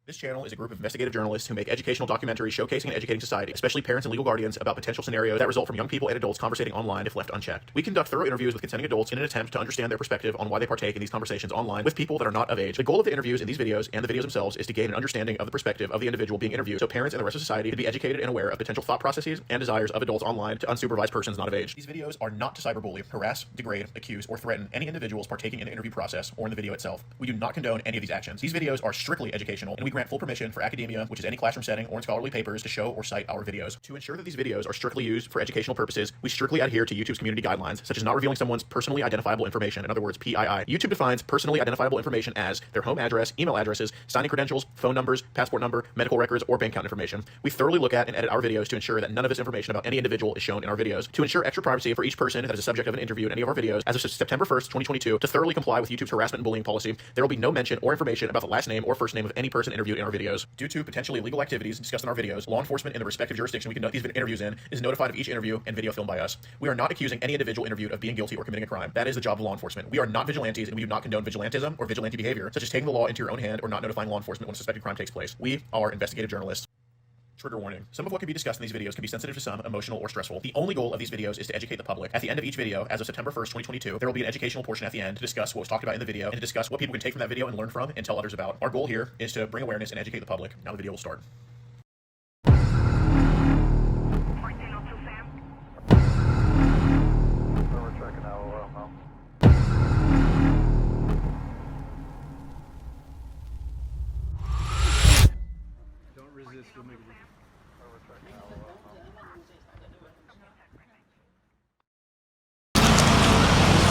This channel is a group of investigative journalists who make educational documentaries showcasing and educating society, especially parents and legal guardians, about potential scenarios that result from young people and adults conversating online if left unchecked. We conduct thorough interviews with consenting adults in an attempt to understand their perspective on why they partake in these conversations online with people that are not of age. The goal of the interviews in these videos and the videos themselves is to gain an understanding of the perspective of the individual being interviewed, so parents and the rest of society can be educated and aware of potential thought processes and desires of adults online to unsupervised persons not of age. These videos are not to cyberbully, harass, degrade, accuse, or threaten any individuals partaking in the interview process or in the video itself. We do not condone any of these actions. These videos are strictly educational, and we grant full permission for academia, which is any classroom setting or in scholarly papers, to show or cite our videos. To ensure that these videos are strictly used for educational purposes, we strictly adhere to YouTube's community guidelines, such as not revealing someone's personally identifiable information, in other words, PII. YouTube defines personally identifiable information as their home address, email addresses, signing credentials, phone numbers, passport number, medical records, or bank account information. We thoroughly look at and edit our videos to ensure that none of this information about any individual is shown in our videos. To ensure extra privacy for each person that is a subject of an interview in any of our videos, as of September 1st, 2022, to thoroughly comply with YouTube's harassment and bullying policy, there will be no mention or information about the last name or first name of any person interviewed in our videos. Due to potentially illegal activities discussed in our videos, law enforcement in the respective jurisdiction we conduct these interviews in is notified of each interview and video filmed by us. We are not accusing any individual interviewed of being guilty or committing a crime. That is the job of law enforcement. We are not vigilantes, and we do not condone vigilantism or vigilante behavior, such as taking the law into your own hand or not notifying law enforcement when a suspected crime takes place. We are investigative journalists. Trigger warning. Some of what can be discussed in these videos can be sensitive to some, emotional, or stressful. The only goal of these videos is to educate the public. At the end of each video, as of September 1st, 2022, there will be an educational portion at the end to discuss what was talked about in the video and to discuss what people can take from that video and learn from and tell others about. Our goal here is to bring awareness and educate the public. Now the video will start.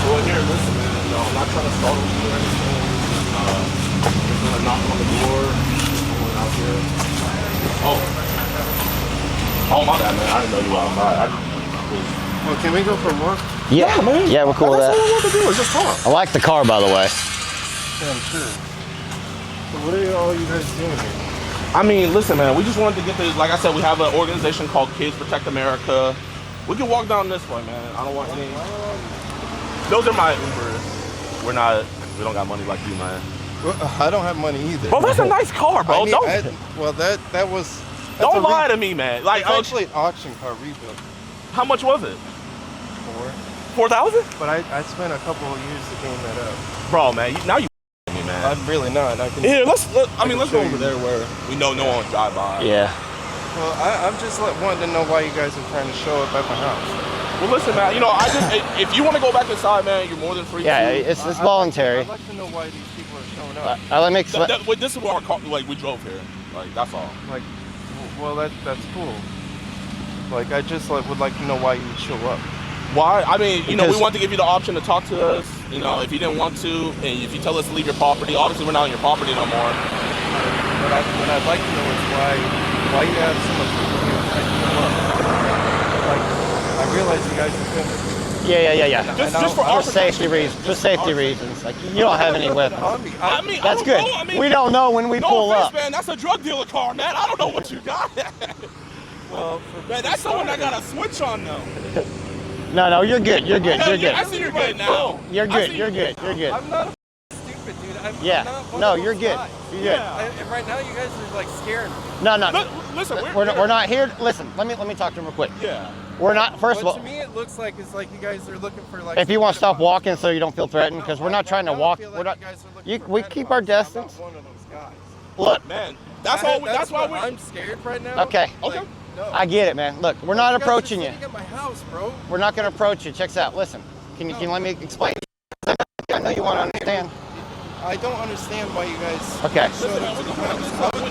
Well, here, listen, man. No, I'm not trying to startle you or anything. Just gonna knock on the door. Someone out here. Oh, my bad, man. I didn't know you were outside. Well, can we go for more? Yeah, man. Yeah, we're cool with that. That's all I want to do is just talk. I like the car, by the way. Yeah, I'm sure. So what are all you guys doing here? I mean, listen, man. We just wanted to get the, like I said, we have an organization called Kids Protect America. We can walk down this way, man. I don't want any. Those are my Ubers. We don't got money like you, man. Well, I don't have money either. Bro, that's a nice car, bro. That was. Don't lie to me, man. Like, it's actually an auction car rebuild. How much was it? 4. 4,000? But I spent a couple of years to gain that up. Bro, man, now you me, man. I'm really not. Here, let's go over there where we know no one drive by. Yeah. Well, I'm just wanting to know why you guys are trying to show up at my house. Well, listen, man. You know, if you want to go back inside, man, you're more than free. Yeah, to. it's voluntary. I'd like to know why these people are showing up. This is where our car, like, we drove here. Like, that's all. Like, well, that's cool. Like, I just would like to know why you would show up. Why? I mean, you know, we want to give you the option to talk to us. You know, if you didn't want to, and if you tell us to leave your property, obviously we're not on your property no more. What I'd like to know is why you have so much people here trying to show up. Like, I realize you guys are good. Yeah. Just for our safety reasons. For safety reasons. Like, you don't have any weapons. I mean, That's good. know. I mean, we don't know when we pull up. Man, that's a drug dealer car, man. I don't know what you got. Well, man, that's someone that got a switch on though. No, you're good. You're good. I see you're good now. You're good. You're good. I'm not stupid, dude. I'm No, you're good. You're good. And right now, you guys are like scaring me. No. Listen, we're not here. Listen, let me talk to him real quick. Yeah. We're not. First of all, to me, it looks like it's like you guys are looking for like. if you want to stop walking so you don't feel threatened, because we're not trying to walk. We're not. We keep our distance. I'm not one of those guys. Look, man, that's why I'm scared right now. Okay. Like, no. I get it, man. Look, we're not approaching you. At my house, bro. We're not going to approach you. Check this out. Listen, can you let me explain? I know you want to understand. I don't understand why you guys. Okay. Listen, man, we just want to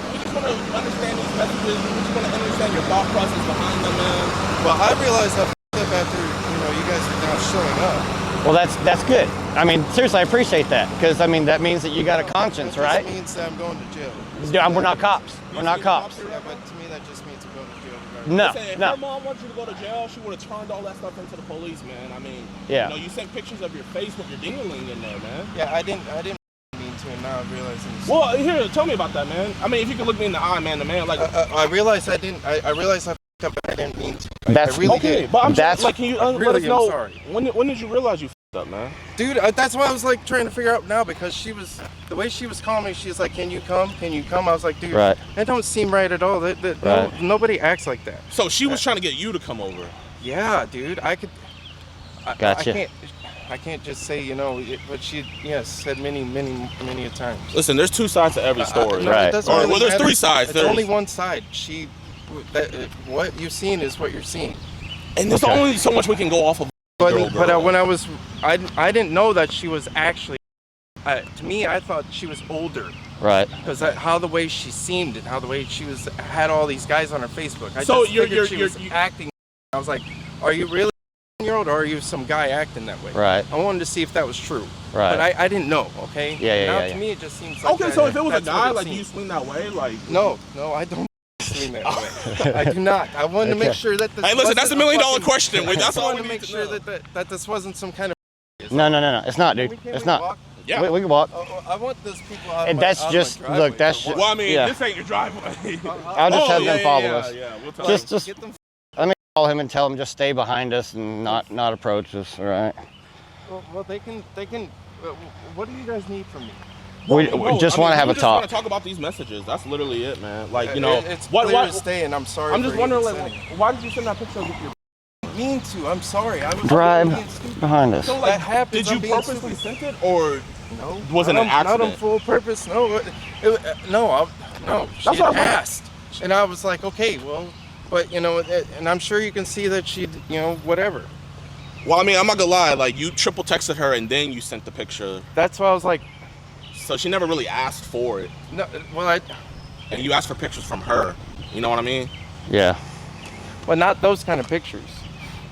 understand these messages. We just want to understand your thought process behind them, man. Well, I realized I f***ed up after you guys are now showing up. Well, that's good. I mean, seriously, I appreciate that, because I mean that means that you got a conscience, right? That means that I'm going to jail. We're not cops. We're not cops. Yeah, but to me that just means I'm going to jail. No, Listen, if your mom wants you to go to jail, she would have turned all that stuff into the police, man. I mean, yeah. You know, you sent pictures of your face with your ding-a-ling in there, man. Yeah, I didn't mean to, and now I'm realizing. Well, here, tell me about that, man. I mean, if you could look me in the eye, man, like. I realized I didn't. I realized I f***ed up, but I didn't mean to. That's I really okay, did. but I'm that's like, can you let us know when did you realize you up, man. Dude, that's why I was like trying to figure out now, because the way she was calling me, she's like, can you come? Can you come? I was like, dude, Right. that don't seem right at all. Right. Nobody acts like that. So she was trying to get you to come over. Yeah, dude, Gotcha. I can't just say, but she, said many a times. Listen, there's two sides to every story. No, Right. it doesn't Or, really well, there's matter. three sides. It's only one side. What you've seen is what you're seeing. And there's Okay. only so much we can go off of. But Girl. when I didn't know that she was actually. To me, I thought she was older, Right. because how the way she seemed and how the way she had all these guys on her Facebook. I So just you're figured she was acting. I was like, are you really a 10-year-old, or are you some guy acting that way? Right. I wanted to see if that was true. Right. But I didn't know. Okay. Yeah, Now yeah, to yeah. me, it just seems like. Okay, so if it was a that's what guy, it like you seems. swing that way, like. No, I don't swing that way. I do not. I wanted to make sure that this. Hey, listen, that's wasn't $1 million fucking- question. That's I all we wanted to need make to sure know. that this wasn't some kind of. No. It's not, dude. Can't It's we not. walk? Yeah. We can walk. I want those people out. And that's just look. That's just. Well, I mean, Yeah. this ain't your driveway. I'll just have them follow yeah, us. Yeah, we'll tell Just, them. just let me call him and tell him just stay behind us and not approach us. All right. Well, they can. What do you guys need from me? We No, just I mean, want to have we a just want talk. to talk about these messages. That's literally it, man. Like, It's what? clear to stay, and I'm sorry. I'm just for wondering, even like, sending it. why did you send that picture with your? Mean to. I'm sorry. I was Drive being stupid. behind us. So, That like, happens, did you I'm being purposely stupid. send it, or No. was it an Not accident? on full purpose. No. No. She That's what I'm- asked, and I was like, okay, well, but and I'm sure you can see that she, whatever. Well, I mean, I'm not gonna lie. Like, you triple texted her and then you sent the picture, That's why I was like, so she never really asked for it, no. Well, and you asked for pictures from her. You know what I mean? Yeah. Well, not those kind of pictures.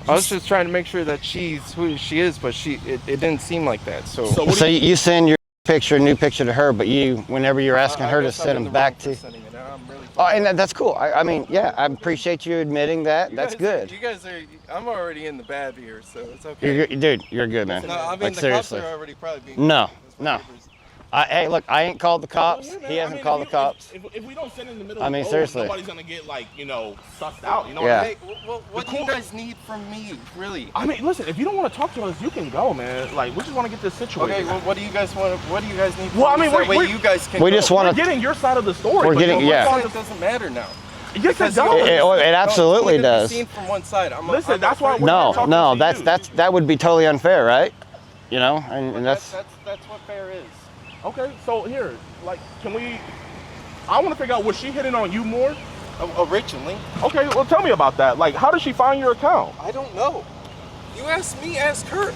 I was just trying to make sure that she's who she is, but it didn't seem like that. So, So what So do you send your picture, new picture to her, but whenever you're asking her to guess I'm send in them the wrong back for to. sending it. I'm really Oh, and that's cool. I mean, yeah, I appreciate you admitting that. You That's guys good. You guys are. I'm already in the bad here, so it's okay. You're good, dude. You're good, man. No, I mean Like the seriously. cops are already probably being. No, that's what no. papers- Hey, look, I ain't called the cops. Yeah, man, He I hasn't mean, called if the cops. If we don't send in the middle, I of the mean, road, seriously. nobody's gonna get like sussed out. You know Yeah. what I mean? Hey, well, what do you guys need from me, really? I mean, listen, if you don't want to talk to us, you can go, man. Like, we just want to get this situated. Okay, well, what do you guys want? What do you guys need? From Well, I me mean, so that way we're- you guys can. We go? just wanna- We're getting your side of the story. We're but getting- you know, yeah. what's on It doesn't matter now. the- Yes, it Because does. It absolutely It's only does. Seen from one side. Listen, that's why we're No, talking no, to you. that would be totally unfair, right? You know, and that's that's what fair is. Okay, so here, like, can we? I want to figure out, was she hitting on you more? Originally, Okay, well, tell me about that. Like, how did she find your account? I don't know. You asked me, ask her.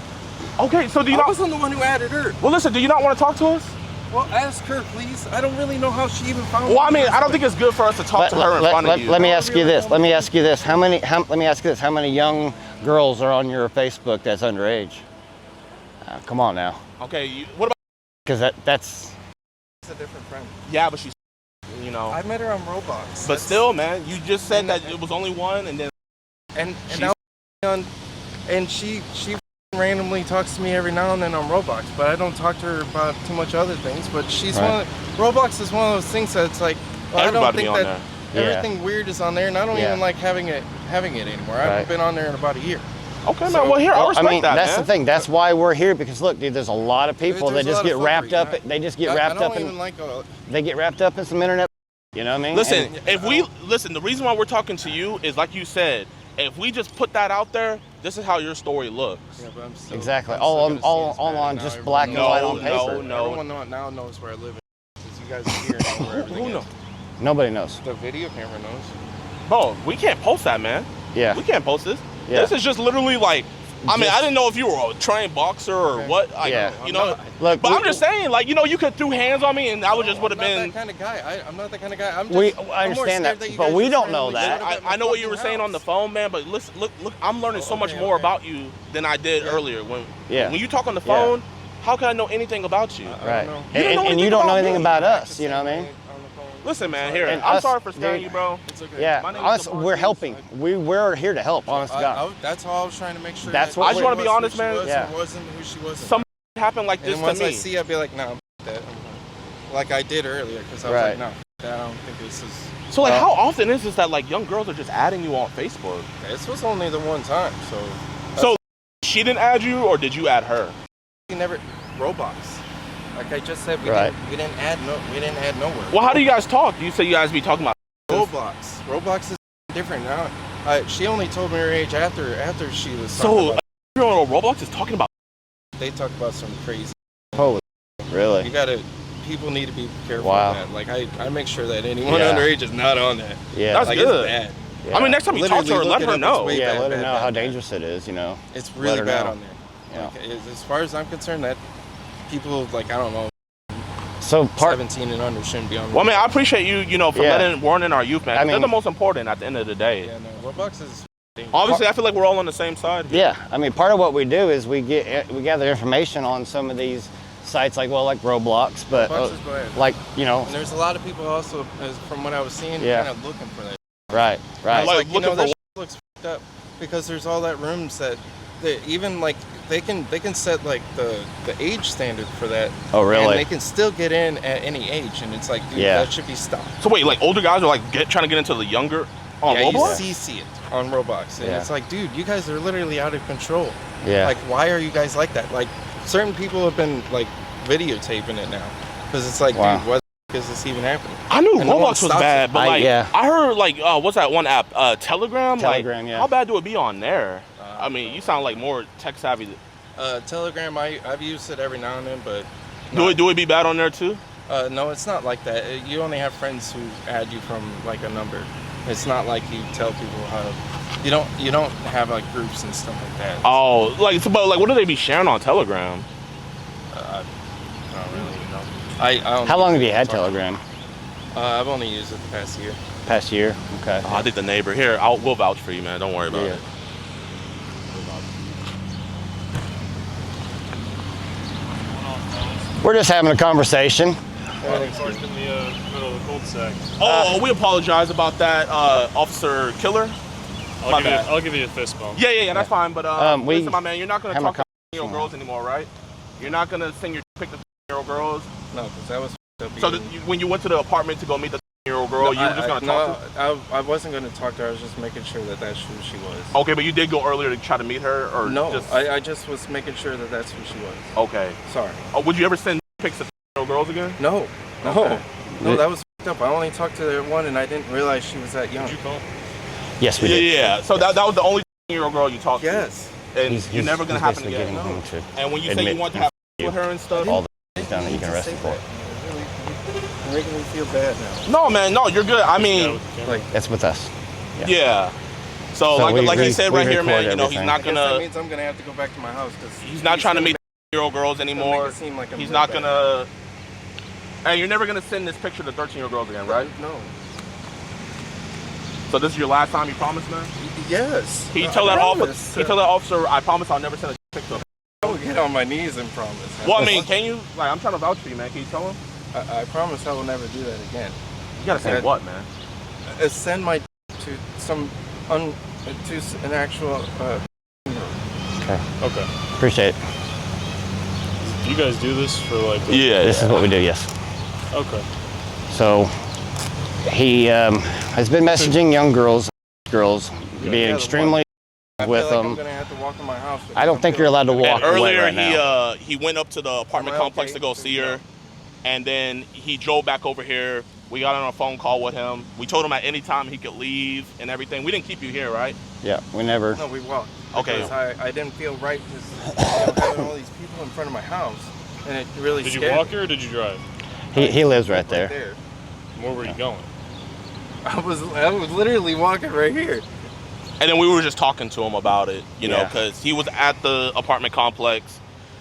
Okay, so do you I not? wasn't the one who added her. Well, listen, do you not want to talk to us? Well, ask her, please. I don't really know how she even found. Well, I me. mean, I don't think it's good for us to talk to her in front of you. let me ask you this. Let me ask you this. Let me ask you this. How many young girls are on your Facebook that's underage? Come on now, Okay, what about? because that's It's a different friend. Yeah, but she's, you know. I met her on Roblox. But That's- still, man, you just said that it was only one, and then and she's- now on, and she randomly talks to me every now and then on Roblox, but I don't talk to her about too much other things. But she's Right. Roblox is one of those things that's like, well, I don't Everybody think on that there. Yeah. everything weird is on there, and I don't Yeah. even like having it anymore. I Right. haven't been on there in about a year. okay, So- man. Well, here, I Well, respect I mean, that, that's man. the thing. That's why we're here, because look, dude, there's a lot of people that There's a just lot get of wrapped fuckery, up. and They just get I wrapped don't up even in. like They get wrapped up in some internet. You know what I mean? Listen, And- if we listen, the reason why we're talking to you is like you said. If we just put that out there, this is how your story looks. Yeah, but I'm still, Exactly. I'm All still on- gonna all- see it's all bad, on and now just everyone black and knows. white on paper. No. Everyone now knows where I live. Because you guys are here and know where everything Who is. knows? Nobody knows. The video camera knows. Bro, we can't post that, man. Yeah. We can't post this. Yeah. This is just literally like, I mean, Just- I didn't know if you were a trained boxer or Okay. what. Like, Yeah. You know, Look, but I'm just saying, like, you know, you could threw hands on me and I would just would have I'm not been. that kind of guy. I'm not that kind of guy. I'm just, I I'm more understand scared that, you but guys we just don't know randomly that. showed up at my I know what you were fucking saying on the house. phone, man, but listen, look, I'm learning so much more okay. about you than I did earlier. When you talk on the Yeah. phone, how can I know anything about you? I Right. don't know. You don't know And anything you don't know about anything me. about us. You know what I mean? Listen, man, here, And I'm us, sorry for scaring dude. you, bro. It's okay. Yeah. My name is Honest, Lamar we're Hughes. helping. We're here to help. Honest to God. That's all I was trying to make sure. That's that what I just wanna who be was, honest, who she man. was, Yeah. Who wasn't, who she wasn't. Some happened like and this then once to I me. see, I'd be like, nah, that. Like I did earlier, because I was Right. like, no, that I don't think this is. So, like, how often is this that like young girls are just adding you on Facebook? This was only the one time, so. So she didn't add you, or did you add her? We never Roblox. Like I just said, we didn't add nowhere. Well, how do you guys talk? You say you guys be talking about Roblox. Roblox is different now. She only told me her age after she was. So, Roblox is talking about. They talk about some crazy. Holy, really? People need to be careful Wow. of that. Like I make sure that anyone underage is not on that. Yeah, that's like, good. It's bad. Yeah. I mean, next time you talk to her, let her know. Yeah, let her know bad, how bad. dangerous it is. You know, It's really bad know. on there. Yeah. Like, as far as I'm concerned, that people like I don't know, so 17 and under shouldn't be on. Well, I mean, I appreciate you know, for warning our youth, man. I mean, they're the most important at the end of the day. Yeah, no, Roblox is. Obviously, I feel like we're all on the same side. Yeah, I mean, part of what we do is we gather information on some of these sites, like Roblox, but Roblox is bad. like And there's a lot of people also, from what I was seeing, kind of looking for that. Right. Like, looking for that looks f***ed up because there's all that rooms that even like they can set like the age standard for that. Oh, really? And they can still get in at any age, and it's like, dude, that should be stopped. So wait, like older guys are like trying to get into the younger on Roblox? You see it on Roblox, and Yeah. it's like, dude, you guys are literally out of control. Yeah. Like, why are you guys like that? Like, certain people have been like videotaping it now because it's like, Wow. dude, what the is this even happening? I knew And no one Roblox was stops bad, it. but like I heard like what's that one app? Telegram. Telegram, yeah. How bad do it be on there? I mean, you sound like more tech savvy. Telegram, I've used it every now and then, but Do it be bad on there too? no, it's not like that. You only have friends who add you from like a number. It's not like you tell people how. You don't have like groups and stuff like that. Oh, but what do they be sharing on Telegram? I don't really know. I don't How long have you had Telegram? I've only used it the past year. Past year. Okay. Oh, I think the neighbor here. We'll vouch for you, man. Don't worry about it. We're just having a conversation. Parked in the middle of the cul-de-sac. Oh, we apologize about that, Officer Killer. I'll give you a fist bump. Yeah, that's fine. But listen, my man, you're not gonna have talk a to 10-year-old girls anymore, right? You're not gonna send your pick to 10-year-old girls. No, because that was. So when you went to the apartment to go meet the 10-year-old girl, you were just gonna talk to her? I wasn't gonna talk to her. I was just making sure that that's who she was. Okay, but you did go earlier to try to meet her, or No, I just was making sure that that's who she was. Okay. Sorry. Oh, would you ever send pics to 10-year-old girls again? No. Okay. No, that was up. I only talked to the one, and I didn't realize she was that young. Did you call? Yes, we did. Yeah. So that was the only 10-year-old girl you talked Yes. to? And you're never gonna happen basically again? getting him to And when you say admit you want to have with her and stuff? all the he's done that you can arrest him for. You're making me feel bad now. No, man, no, you're good. I mean, Like, That's with us. yeah. So like he said right here, man, you know, he's not that gonna, means I'm gonna have to go back to my house because he's not trying to meet 10-year-old girls anymore. He's not gonna, and you're never gonna send this picture to 13-year-old girls again, right? No. So this is your last time, you promise, man? Yes. Can you tell that officer? Can you tell that officer? I promise I'll never send a picture. I will get on my knees and promise. Well, I mean, can you? Like, I'm trying to vouch for you, man. Can you tell him? I promise I will never do that again. You gotta say what, man? Send my to some to an actual. Okay. Okay. Appreciate it. Do you guys do this for like? Yeah. This is what we do. Yes. Okay. So he has been messaging young girls, being extremely with them. I'm gonna have to walk in my house. I don't think you're allowed to walk And away earlier, right now. he went up to the apartment complex to go see her, and then he drove back over here. We got on a phone call with him. We told him at any time he could leave and everything. We didn't keep you here, right? Yeah, we never. No, we walked. Okay. Because I didn't feel right because having all these people in front of my house, and it really. Did you scared walk me. here or did you drive? He lives right there. Where were you going? I was literally walking right here. And then we were just talking to him about it, you know, Yeah. because he was at the apartment complex.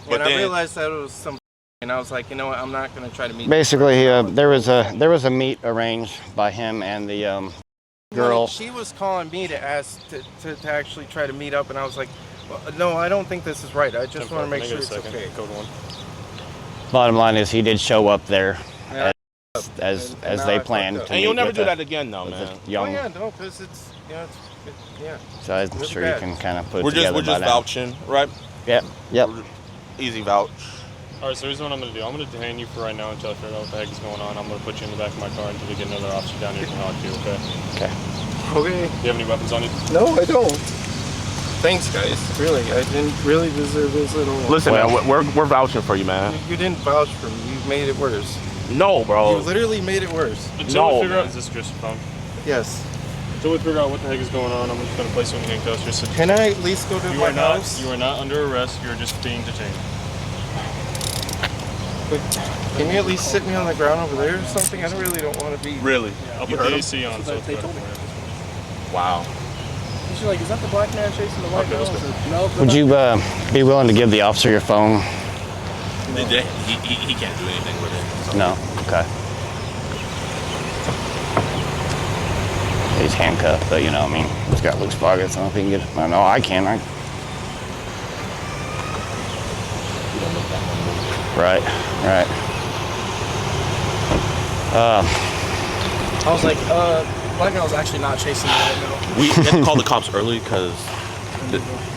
But And then I realized that it was some, and I was like, you know what, I'm not gonna try to meet. Basically, there was a meet arranged by him and the girl. She was calling me to ask to actually try to meet up, and I was like, well, no, I don't think this is right. I just want to make sure it's okay. Code 1. Bottom line is he did show up there Yeah. as And now they I planned fucked to up. and you'll meet never with do the- that again, though, with the man. young. Oh yeah, no, because it's yeah. So I'm Really sure bad. you can kind of put it We're together just by now. vouching, right? Yep. Easy vouch. All right, so here's what I'm going to do. I'm going to detain you for right now until I figure out what the heck is going on. I'm going to put you in the back of my car until we get another officer down here to talk to you, okay? Okay. Okay. Do you have any weapons on you? No, I don't. Thanks, guys. Really, I didn't really deserve this at all. Listen, man, we're vouching for you, man. You didn't vouch for me. You made it worse. No, bro. You literally made it worse. Until we figure man. out, is this just your phone? Yes. Until we figure out what the heck is going on, I'm just gonna place you in handcuffs. Just Can I at least go to my house? You are not under arrest. You're just being detained. But can you at least sit me on the ground over there or something? I really don't want to be. Really? I'll You put heard the him? AC on. So They told me. Wow. She's like, is that the black man chasing the white Okay, girl? let's go. I said, no. Would you be willing to give the officer your phone? He can't do anything with it. So. No. Okay. He's handcuffed, but you know, I mean, he's got loose pockets. I don't know if he can get. I know I can. Right. Right. I was like, black girl's actually not chasing me right now. We had to call the cops early because,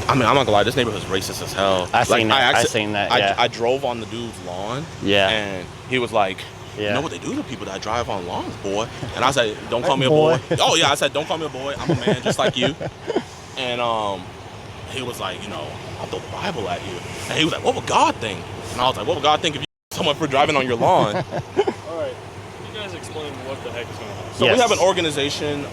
I mean, I'm not gonna lie, this neighborhood's racist as hell. I seen that. Yeah. I drove on the dude's lawn. Yeah. And he was like, Yeah. you know what they do to people that drive on lawns, boy? And I said, don't call me a boy. Oh yeah, I said, don't call me a boy. I'm a man just like you. And he was like, you know, I'll throw the Bible at you. And he was like, what would God think? And I was like, what would God think if you someone for driving on your lawn? All right. You guys explain what the heck is going on. So Yes. we have an organization.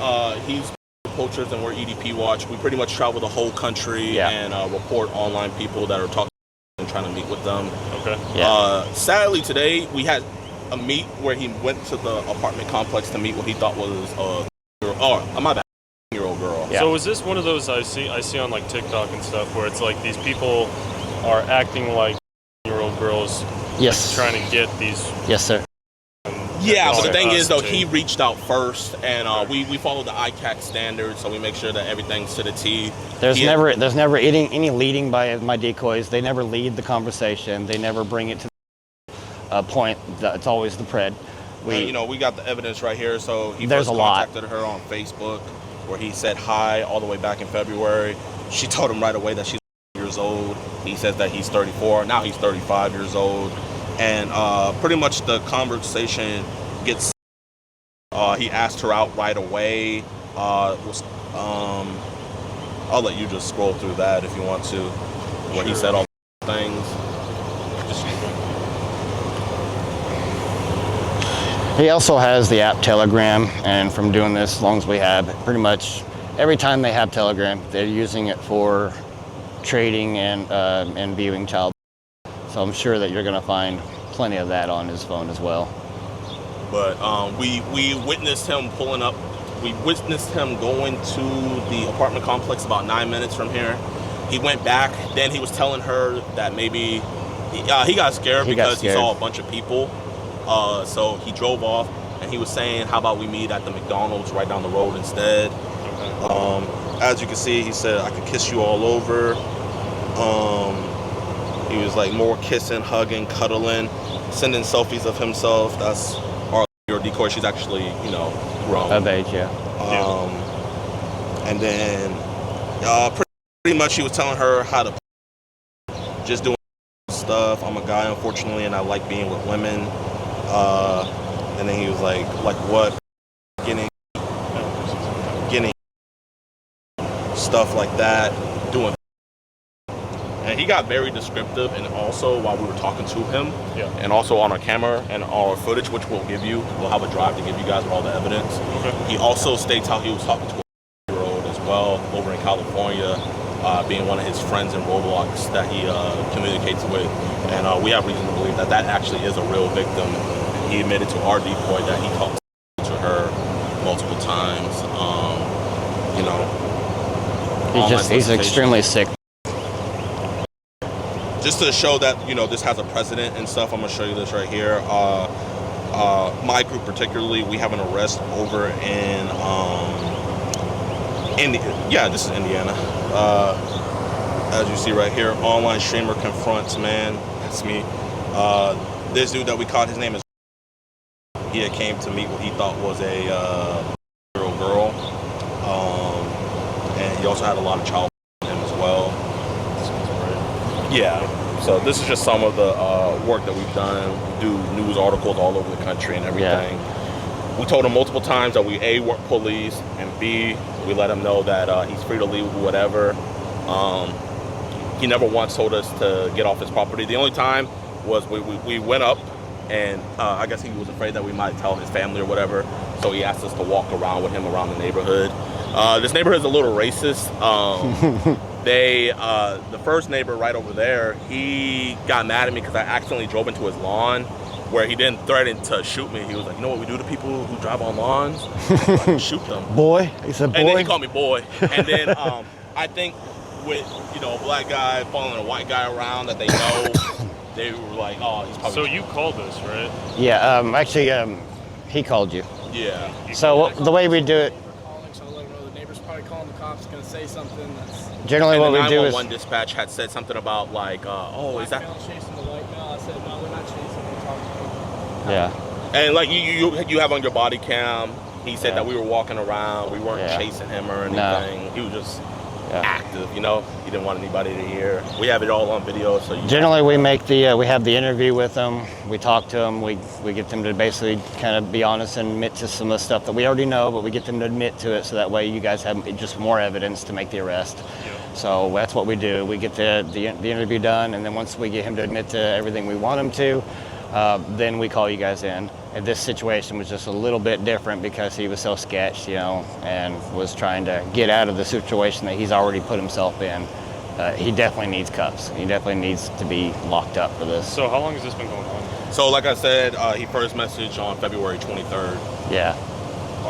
He's Poachers and we're EDP Watch. We pretty much travel the whole country and report online people that are talking and trying to meet with them. Okay. Yeah. Sadly, today we had a meet where he went to the apartment complex to meet what he thought was my bad, 10-year-old girl. Yeah. So is this one of those I see on like TikTok and stuff where it's like these people are acting like 10-year-old girls Yes. trying to get these? Yes, sir. Yeah, but the thing is, though, prostitute. he reached out first, and we follow the ICAC standards, so we make sure that everything's to the T. There's never any leading by my decoys. They never lead the conversation. They never bring it to a point. It's always the pred. We got the evidence right here. So he There's first a lot. contacted her on Facebook, where he said hi all the way back in February. She told him right away that she's years old. He says that he's 34. Now he's 35 years old. And pretty much the conversation gets. He asked her out right away. I'll let you just scroll through that if you want to, where he said all the things. He also has the app Telegram, and from doing this as long as we have, pretty much every time they have Telegram, they're using it for trading and viewing child. So I'm sure that you're going to find plenty of that on his phone as well. But we witnessed him pulling up. We witnessed him going to the apartment complex about 9 minutes from here. He went back. Then he was telling her that maybe he got scared because he saw a bunch of people. So he drove off, and he was saying, how about we meet at the McDonald's right down the road instead. As you can see, he said, I could kiss you all over. He was like more kissing, hugging, cuddling, sending selfies of himself. That's our decoy. She's actually, grown. Of age, yeah. And then pretty much he was telling her how to just doing stuff. I'm a guy, unfortunately, and I like being with women. And then he was like what? Getting stuff like that, doing. And he got very descriptive, and also while we were talking to him, and also on our camera and our footage, which we'll have a drive to give you guys all the evidence. Okay. He also states how he was talking to a 4-year-old as well over in California, being one of his friends in Roblox that he communicates with. And we have reason to believe that actually is a real victim. He admitted to our decoy that he talked to her multiple times. He's extremely sick. Just to show that, this has a precedent and stuff, I'm going to show you this right here. My group particularly, we have an arrest over in this is Indiana. As you see right here, online streamer confronts man. That's me. This dude that we caught, his name is. He had came to meet what he thought was a girl. And he also had a lot of child in him as well. Yeah, so this is just some of the work that we've done. We do news articles all over the country and everything. Yeah. We told him multiple times that we A, work police, and B, we let him know that he's free to leave whatever. He never once told us to get off his property. The only time was we went up, and I guess he was afraid that we might tell his family or whatever, so he asked us to walk around with him around the neighborhood. This neighborhood is a little racist. The first neighbor right over there, he got mad at me because I accidentally drove into his lawn, where he didn't threaten to shoot me. He was like, you know what we do to people who drive on lawns? Like, shoot them. Boy, he said boy. And then he called me boy. And then I think with, you know, a black guy following a white guy around that they know, they were like, oh, he's probably... So you called us, right? Yeah, actually, he called you. Yeah. So the way we do it, So let them know the neighbor's probably calling the cops, going to say something that's... generally what we do is... 911 dispatch had said something about like, oh, is that... Black male chasing the white male. I said, no, we're not chasing, we're talking to Yeah. And like you have on your body cam, he said Yeah. that we were walking around, we weren't Yeah. chasing him or anything. No. He was just Yeah. active, you know. He didn't want anybody to hear. We have it all on video, so you Generally, we make the we have the interview with them. We talk to them. We get them to basically kind of be honest and admit to some of the stuff that we already know, but we get them to admit to it, so that way you guys have just more evidence to make the arrest. So that's what we do. We get the interview done, and then once we get him to admit to everything we want him to, then we call you guys in. And this situation was just a little bit different because he was so sketched, you know, and was trying to get out of the situation that he's already put himself in. He definitely needs cuffs. He definitely needs to be locked up for this. So how long has this been going on? So like I said, he first messaged on February 23rd. Yeah.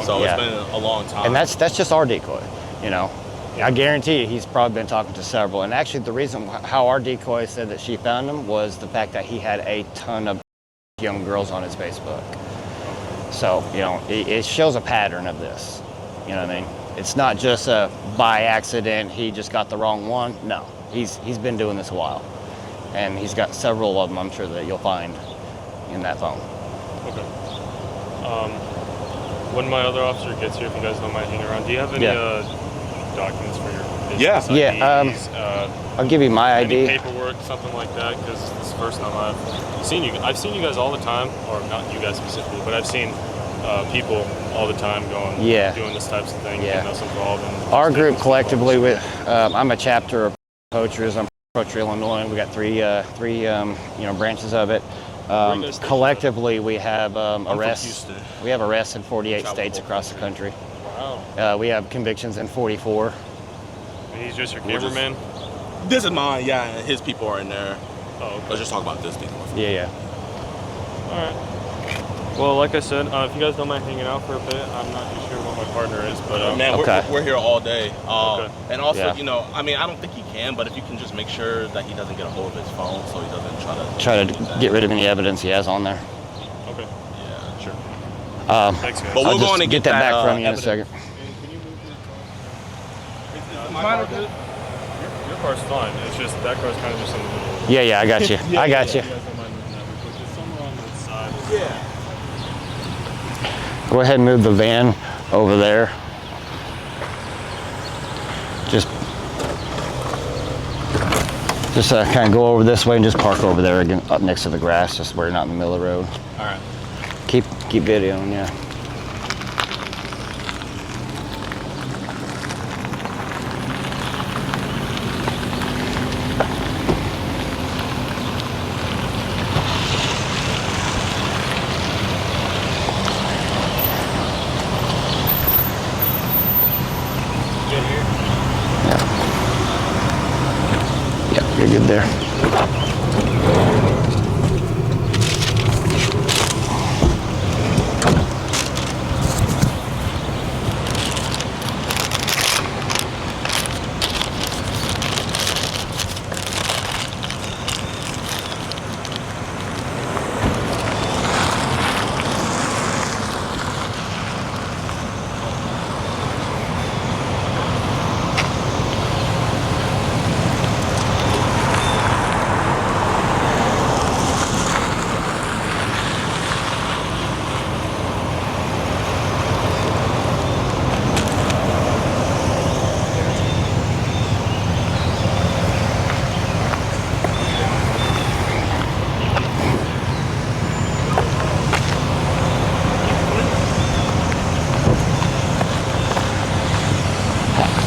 So Yeah. it's been a long time. And that's just our decoy, you know. I guarantee you he's probably been talking to several. And actually the reason how our decoy said that she found him was the fact that he had a ton of young girls on his Facebook. So, you know, it shows a pattern of this. You know what I mean? It's not just a by accident, he just got the wrong one. No, he's been doing this a while. And he's got several of them, I'm sure, that you'll find in that phone. Okay. When my other officer gets here, if you guys don't mind hanging around, do you have any documents for your business IDs? I'll give you my any ID. paperwork, something like that, because this is the first time I've seen you. I've seen you guys all the time, or not you guys specifically, but I've seen people all the time doing this types of thing, getting us involved. In Our group collectively, I'm a chapter of poachers. I'm from Illinois. We got three branches of it. Collectively, we have arrests. We have arrests in 48 states across the country. Wow. We have convictions in 44. And he's just your cameraman? This is mine, yeah, and his people are in there. Oh, okay. Let's just talk about this thing. Yeah. All right. Well, like I said, if you guys don't mind hanging out for a bit, I'm not too sure what my partner is, but man, we're here all day. And also, you know, I mean, I don't think he can, but if you can just make sure that he doesn't get a hold of his phone, so he doesn't try to get rid of any evidence he has on there. Okay. Yeah, sure. Thanks, guys. But we're going to get that back from you in a second. Can you move your car? Your car's fine. It's just that car's kind of just in the middle. Yeah, I got you. I got you. You guys don't mind moving that real quick. There's somewhere on the side. Yeah. Go ahead and move the van over there. Just kind of go over this way and just park over there again, up next to the grass, just where you're not in the middle of the road. All right. Keep videoing, yeah. You're good there.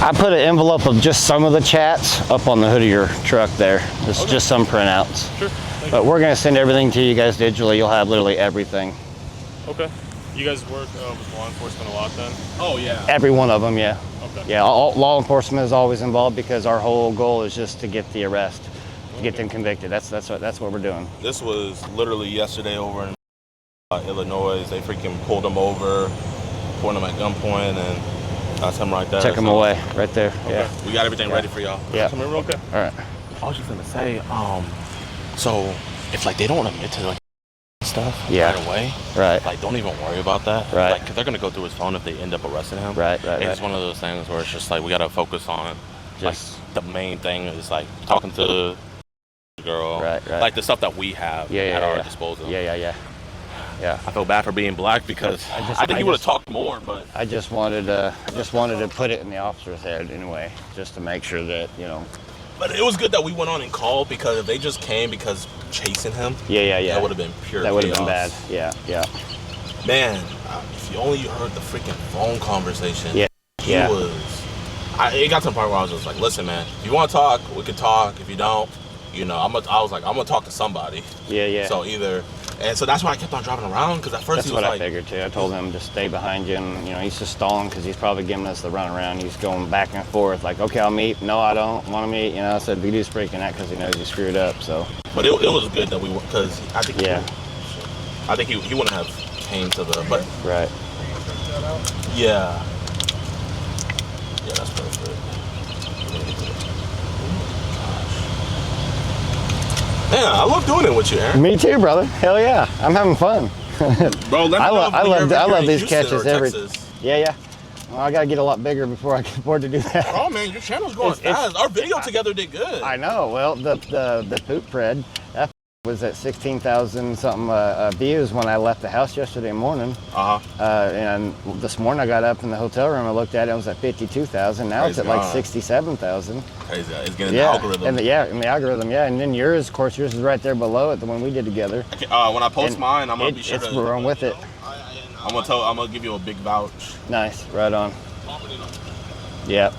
I put an envelope of just some of the chats up on the hood of your truck there. It's just some printouts. Sure. But we're going to send everything to you guys digitally. You'll have literally everything. Okay. You guys work with law enforcement a lot then? Oh yeah. Every one of them, yeah. Okay. Yeah, law enforcement is always involved because our whole goal is just to get the arrest, to get them convicted. That's what we're doing. This was literally yesterday over in Illinois. They freaking pulled him over, put him at gunpoint, and that's him right there. Check him away, right there. Okay. Yeah. We got everything ready for y'all. Yeah. Come in real quick. All right. I was just gonna say, so if like they don't admit to like stuff right away, right, like don't even worry about that, right? Like, cause they're gonna go through his phone if they end up arresting him, right. It's one of those things where it's just like we gotta focus on just like the main thing is like talking to the girl, right, like the stuff that we have at our disposal. Yeah. I feel bad for being black because I think he would have talked more, but I just wanted to put it in the officer's head anyway, just to make sure that, you know. But it was good that we went on and called, because if they just came because chasing him, that would have been pure chaos. That would have been bad. Yeah. Man, if you only heard the freaking phone conversation, he was. It got to the point where I was just like, listen, man, if you want to talk, we can talk. If you don't, you know, I was like, I'm gonna talk to somebody. Yeah. So either. And so that's why I kept on driving around, because at first he was like... That's what I figured too. I told him to stay behind you, and you know, he's just stalling because he's probably giving us the run around. He's going back and forth like, okay, I'll meet. No, I don't want to meet. You know, I said, P3do's freaking out because he knows he screwed up. So. But it was good that we were, because I think he wouldn't have came to the... But right. Yeah, that's perfect. Yeah, I love doing it with you, Aaron. Me too, brother. Hell yeah, I'm having fun. Bro, let me I love these catches every. Texas. Yeah. Well, I gotta get a lot bigger before I can afford to do that. Oh man, your channel's going fast. Our video together did good. I know. Well, the poop Fred, that was at 16,000 something views when I left the house yesterday morning. And this morning I got up in the hotel room. I looked at it. It was at 52,000. Now it's at like 67,000. Crazy. It's getting the algorithm. In the algorithm. Yeah, and then yours, of course, yours is right there below it, the one we did together. Okay, when I post mine, I'm gonna be sure to run with it. I'm gonna give you a big vouch. Nice. Right on. Yeah.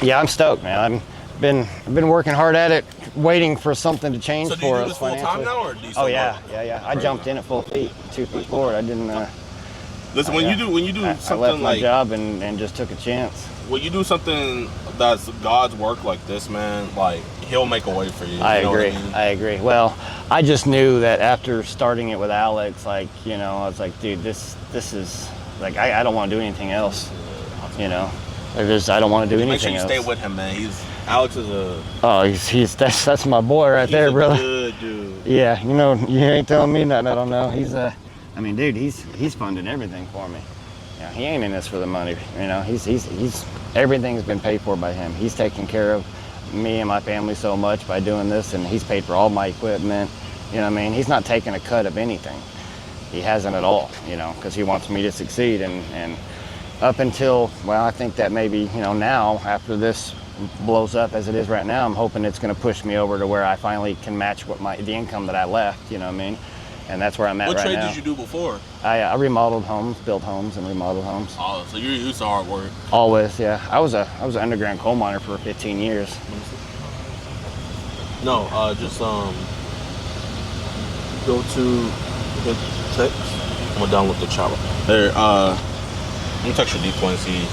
Yeah, I'm stoked, man. I've been working hard at it, waiting for something to change for us. So do you do this full time now, or do you still work? Yeah. I jumped in at full feet, 2 feet forward. I didn't. Listen, when you do something I left my like job and just took a chance. When you do something that's God's work like this, man, like He'll make a way for you. I you know agree. What I mean? I agree. Well, I just knew that after starting it with Alex, like, you know, I was like, dude, this is like I don't want to do anything else. You know, I don't want to do anything else. Make sure you stay with him, man. Alex is a. That's my boy right there, brother. Good dude. Yeah, you know, you ain't telling me nothing I don't know. I mean, dude, he's funding everything for me. You know, he ain't in this for the money. You know, he's everything's been paid for by him. He's taking care of me and my family so much by doing this, and he's paid for all my equipment. You know what I mean? He's not taking a cut of anything. He hasn't at all, you know, because he wants me to succeed. And up until, well, I think that maybe, you know, now after this blows up as it is right now, I'm hoping it's going to push me over to where I finally can match the income that I left, you know what I mean? And that's where I'm at right now. What trade did you do before? I remodeled homes, built homes, and remodeled homes. Oh, so you're used to hard work. Always, yeah. I was an underground coal miner for 15 years. No, just go to the text. I'm gonna download the chopper. There, I'm gonna text your D-point and see.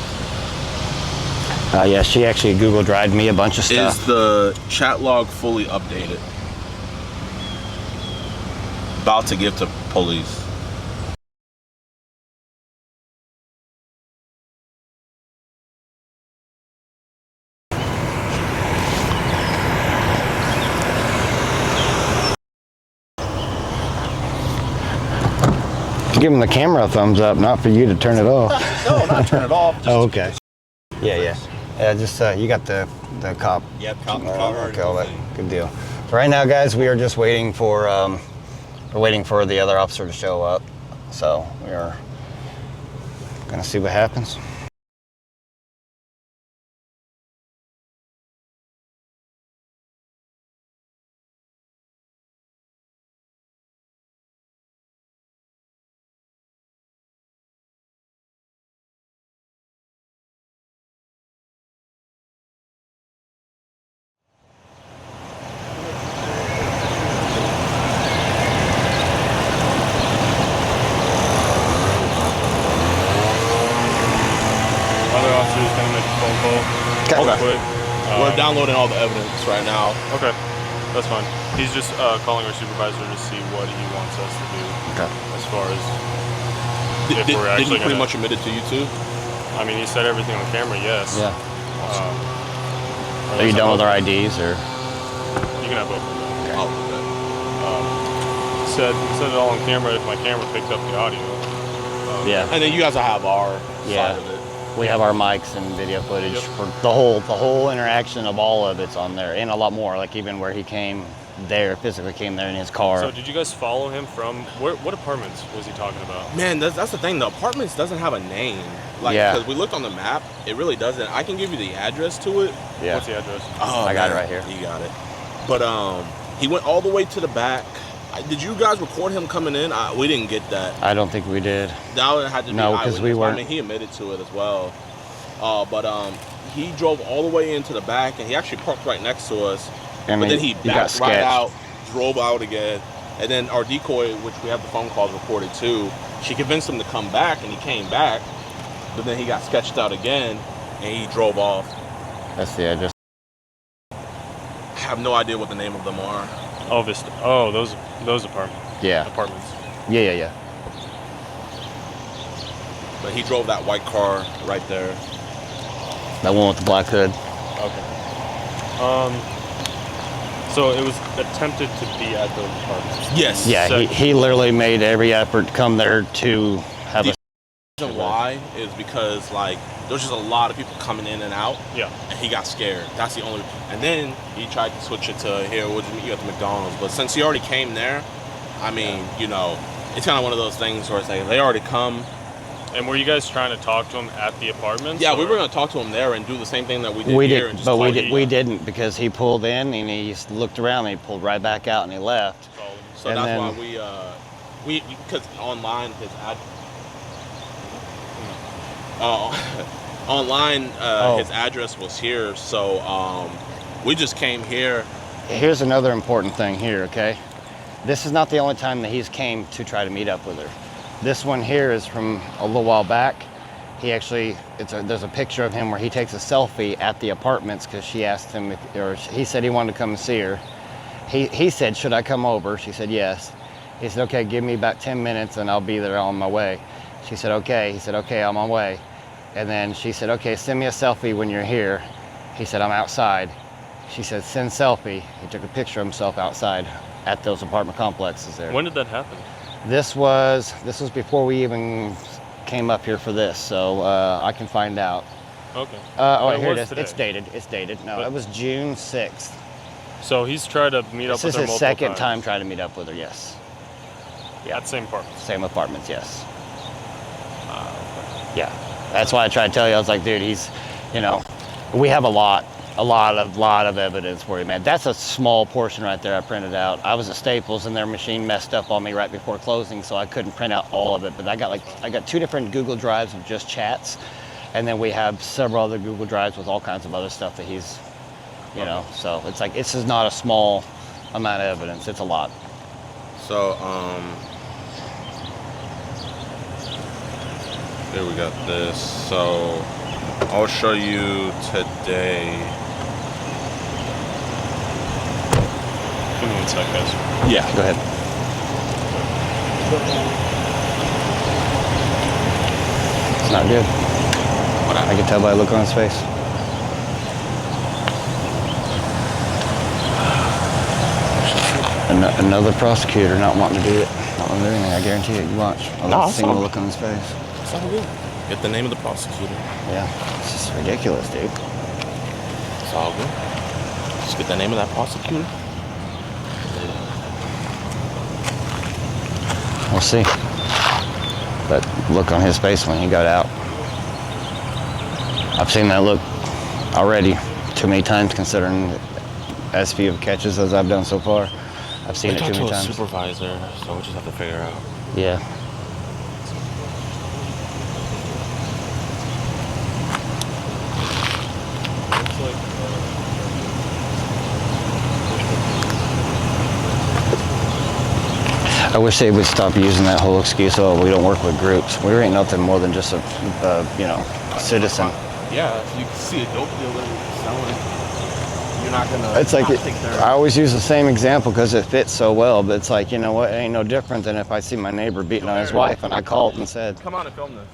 Yeah, she actually Google Drive'd me a bunch of stuff. Is the chat log fully updated? About to give to police. Give him the camera a thumbs up, not for you to turn it off. No, not turn it off. Oh, okay. Yeah. Just you got the cop. Yep, cop. Okay, all that. Good deal. So right now, guys, we are just waiting for the other officer to show up. So we are gonna see what happens. him a phone call. Okay. Quick. We're downloading all the evidence right now. Okay, that's fine. He's just calling our supervisor to see what he wants us to do. Okay. As far as Did we're he actually pretty much admit it to you too? I mean, he said everything on camera. Yes. Yeah. Or Are you that's done with both. our IDs or? You can have both of them. Oh, okay. Said it all on camera if my camera picked up the audio. Yeah. And then you guys will have our Yeah. side of it. We have our mics and video footage Yep. for the whole interaction of all of it's on there, and a lot more. Like even where he came there, physically came there in his car. So did you guys follow him from what apartments was he talking about? Man, that's the thing. The apartments doesn't have a name. Like, Yeah. because we looked on the map, it really doesn't. I can give you the address to it. Yeah. What's the address? Oh, I got it man, right here. You got it. But he went all the way to the back. Did you guys record him coming in? We didn't get that. I don't think we did. That had to be No, 'cause we eyewitness. weren't- I mean, he admitted to it as well. But he drove all the way into the back, and he actually parked right next to us. And But then he got backed right sketched. out, drove out again, and then our decoy, which we have the phone calls recorded too, she convinced him to come back, and he came back. But then he got sketched out again, and he drove off. That's the address. I have no idea what the name of them are. Oh, Vista. Oh, those apartments. Yeah. Apartments. Yeah. But he drove that white car right there. That one with the black hood. Okay. So it was attempted to be at those apartments. Yes. Yeah, So- he literally made every effort to come there to have a. The reason why is because like there's just a lot of people coming in and out. Yeah. And he got scared. That's the only. And then he tried to switch it to here. We'll just meet you at the McDonald's. But since he already came there, I mean, you know, it's kind of one of those things where it's like they already come. And were you guys trying to talk to him at the apartments? Yeah, we or- were gonna talk to him there and do the same thing that we did We here. did, and just but call we you. didn't because he pulled in and he just looked around and he pulled right back out and he left. So and that's then- why we because online his ad. Online his address was here, so we just came here. Here's another important thing here, okay? This is not the only time that he's came to try to meet up with her. This one here is from a little while back. He actually, there's a picture of him where he takes a selfie at the apartments because she asked him, he said he wanted to come and see her. He said, should I come over? She said, yes. He said, okay, give me about 10 minutes and I'll be there on my way. She said, okay. He said, okay, I'm on my way. And then she said, okay, send me a selfie when you're here. He said, I'm outside. She said, send selfie. He took a picture of himself outside at those apartment complexes there. When did that happen? This was before we even came up here for this, so I can find out. Okay. Oh, But here it was is. today. It's dated. No, But- it was June 6th. So he's tried to meet up This with is her his multiple second times. time trying to meet up with her, yes. At the same apartments. Same apartments, yes. Yeah. That's why I tried to tell you, I was like, dude, he's, you know, we have a lot of evidence for you, man. That's a small portion right there I printed out. I was at Staples and their machine messed up on me right before closing, so I couldn't print out all of it. But I got 2 different Google Drives of just chats, and then we have several other Google Drives with all kinds of other stuff that he's, you know, so it's like, this is not a small amount of evidence, it's a lot. So here we got this. So I'll show you today. Give me 1 sec, guys. Yeah. Go ahead. It's not good. I can tell by the look on his face. Another prosecutor not wanting to do it. Not wanting to do anything, I guarantee it. You watch. I'll see the look on his face. It's all good. Get the name of the prosecutor. Yeah, it's just ridiculous, dude. It's all good. Just get the name of that prosecutor. We'll see. That look on his face when he got out. I've seen that look already too many times considering as few of catches as I've done so far. I've seen it too many times. Supervisor, so we'll just have to figure out. Yeah. I wish they would stop using that whole excuse, oh, we don't work with groups. We ain't nothing more than just a you know, citizen. Yeah, if you see a dope dealer selling, you're not gonna. It's like I always use the same example because it fits so well. But it's like, you know what? It ain't no different than if I see my neighbor beating on his wife and I called and said. Come on and film this.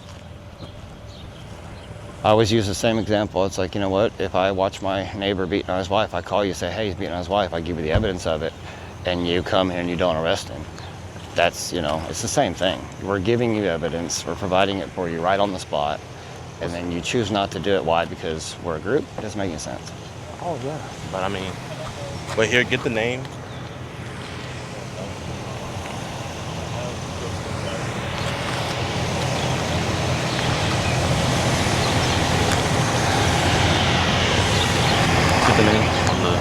I always use the same example. It's like, you know what? If I watch my neighbor beating on his wife, I call you, say, hey, he's beating on his wife. I give you the evidence of it, and you come here and you don't arrest him. That's, you know, it's the same thing. We're giving you evidence. We're providing it for you right on the spot, and then you choose not to do it. Why? Because we're a group? It doesn't make any sense. Oh yeah, but I mean, but here, get the name. Get the name on the.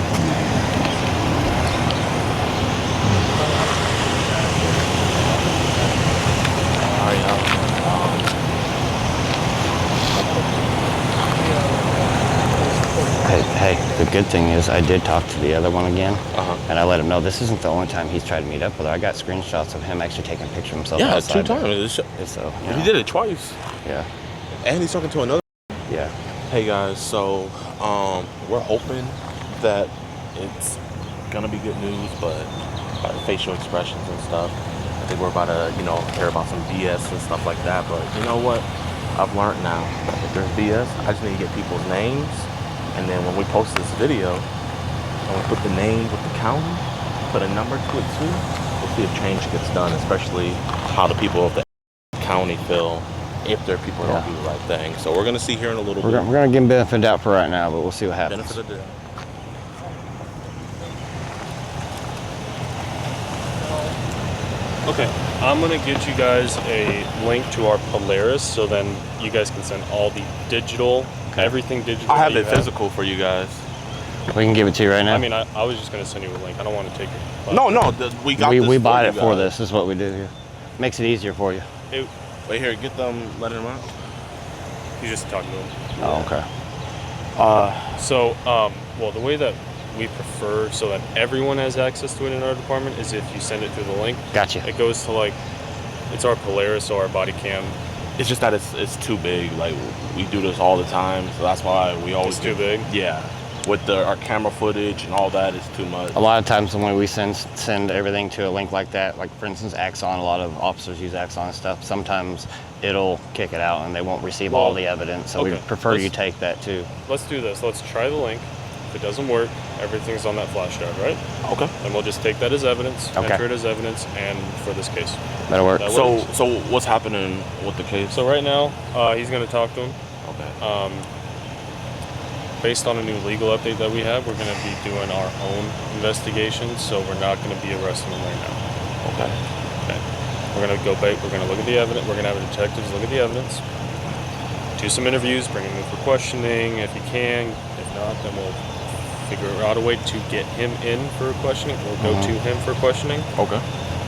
Hey, the good thing is I did talk to the other one again, and I let him know this isn't the only time he's tried to meet up with her. I got screenshots of him actually taking a picture of himself outside. 2 times. So, He did it twice. Yeah. And he's talking to another. Yeah. Hey guys, so we're hoping that it's gonna be good news, but facial expressions and stuff, I think we're about to, you know, hear about some BS and stuff like that. But you know what? I've learned now. If there's BS, I just need to get people's names, and then when we post this video, and we put the name with the county, put a number to it too, we'll see if change gets done, especially how the people of the county feel if their people don't do the right thing. So we're gonna see here in a little bit. We're gonna give him benefit of the doubt for right now, but we'll see what happens. Benefit of the doubt. Okay, I'm gonna get you guys a link to our Polaris, so then you guys can send all the digital, everything digital. I have it physical for you guys. We can give it to you right now. I mean, I was just gonna send you a link. I don't want to take it. No, we got this. We bought for it for this. This is what we do here. Makes it easier for you. Wait here, get them, let him out. You just talk to him. Oh, okay. Well, the way that we prefer so that everyone has access to it in our department is if you send it through the link. Gotcha. It goes to it's our Polaris or our body cam. It's just that it's too big. Like, we do this all the time, so that's why we always. It's too big? Yeah. With our camera footage and all that, it's too much. A lot of times when we send everything to a link like that, like for instance Axon, a lot of officers use Axon and stuff, sometimes it'll kick it out and they won't receive all the evidence, so we prefer you take that too. Let's do this. Let's try the link. If it doesn't work, everything's on that flash drive, right? Okay. And we'll just take that as evidence, enter it as evidence, and for this case. That'll work. So what's happening with the case? So right now, he's going to talk to him. Okay. Based on a new legal update that we have, we're going to be doing our own investigations, so we're not going to be arresting him right now. Okay. We're going to go back, we're going to look at the evidence, we're going to have a detective look at the evidence, do some interviews, bring him in for questioning if he can. If not, then we'll figure out a way to get him in for questioning. We'll go to him for questioning. Okay.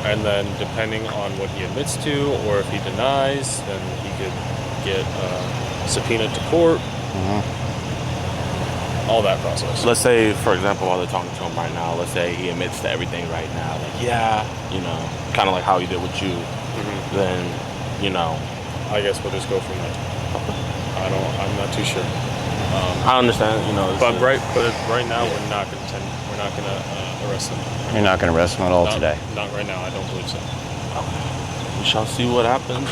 And then depending on what he admits to, or if he denies, then he could get subpoenaed to court. All that process. Let's say, for example, while they're talking to him right now, let's say he admits to everything right now. Like, you know, kind of like how he did with you. Then, you know. I guess we'll just go from there. I'm not too sure. I understand, you know. But right now, we're not gonna arrest him. You're not gonna arrest him at all today? Not right now. I don't believe so. Okay. We shall see what happens.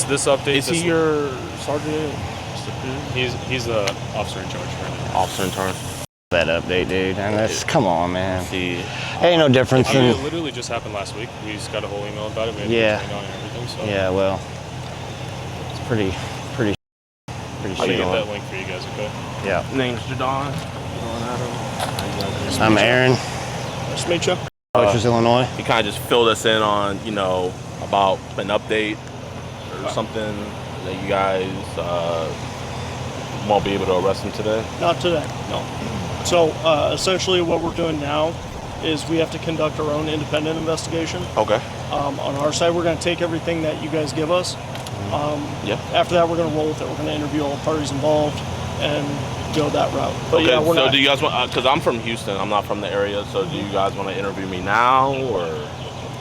This update. Is he your sergeant? He's the officer in charge right now. Officer in charge. That update, dude. And that's, come on, man. See, ain't no difference in. It literally just happened last week. We just got a whole email about it. We had to on everything. So. Yeah, well, it's pretty I'll get that link for you guys, okay? Yeah. Name's Jidion. I'm Aaron. Nice to meet you. Poachers, Illinois. He kind of just filled us in on, you know, about an update or something that you guys won't be able to arrest him today. Not today. No. So essentially what we're doing now is we have to conduct our own independent investigation. Okay. On our side, we're going to take everything that you guys give us. After that, we're going to roll with it. We're going to interview all parties involved and go that route. But okay, yeah, we're not. Do you guys want? Because I'm from Houston. I'm not from the area. So do you guys want to interview me now or?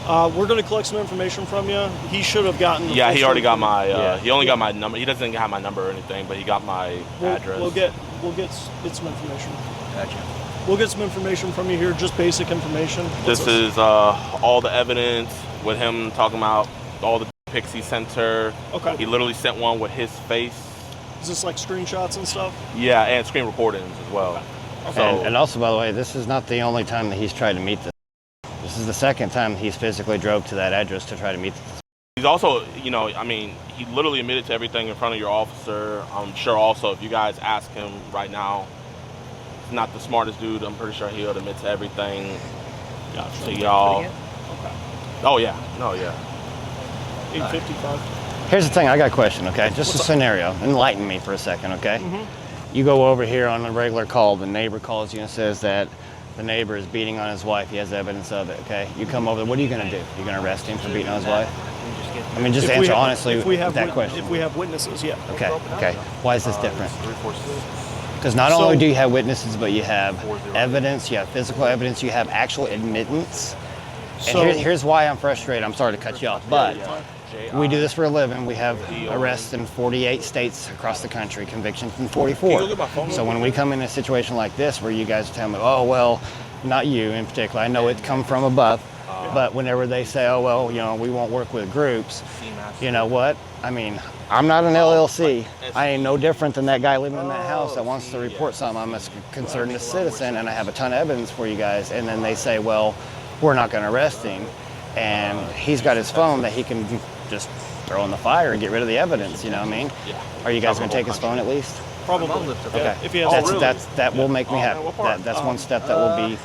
We're going to collect some information from you. He should have gotten. Yeah, he already got my. He only got my number. He doesn't have my number or anything, but he got my address. We'll get some information. Gotcha. We'll get some information from you here, just basic information. This is all the evidence with him talking about all the pics he sent her. Okay. He literally sent one with his face. Is this like screenshots and stuff? Yeah, and screen recordings as well. Okay. So, And also, by the way, this is not the only time that he's tried to meet this. This is the second time he's physically drove to that address to try to meet this. he's also, you know, I mean, he literally admitted to everything in front of your officer. I'm sure also if you guys ask him right now, he's not the smartest dude. I'm pretty sure he'll admit to everything. Gotcha. To y'all. Okay. Oh yeah, no, yeah. 855. Here's the thing, I got a question, okay? Just a scenario. Enlighten me for a second, okay? You go over here on a regular call, the neighbor calls you and says that the neighbor is beating on his wife. He has evidence of it, okay? You come over there, what are you gonna do? You're gonna arrest him for beating on his wife? I mean, just answer honestly that question. If we have witnesses, yeah. Okay, okay. Why is this different? Because not only do you have witnesses, but you have evidence, you have physical evidence, you have actual admittance. And So- here's why I'm frustrated. I'm sorry to cut you off, but we do this for a living. We have arrests in 48 states across the country, convictions in 44. So when we come in a situation like this where you guys tell me, oh, well, not you in particular, I know it come from above, but whenever they say, oh, well, you know, we won't work with groups, you know what? I mean, I'm not an LLC. I ain't no different than that guy living in that house that wants to report something. I'm a concerned citizen, and I have a ton of evidence for you guys. And then they say, well, we're not going to arrest him. And he's got his phone that he can just throw in the fire and get rid of the evidence, you know what I mean? Are you guys going to take his phone at least? Probably. Okay. If he has That will make me happy. That's one step that will be.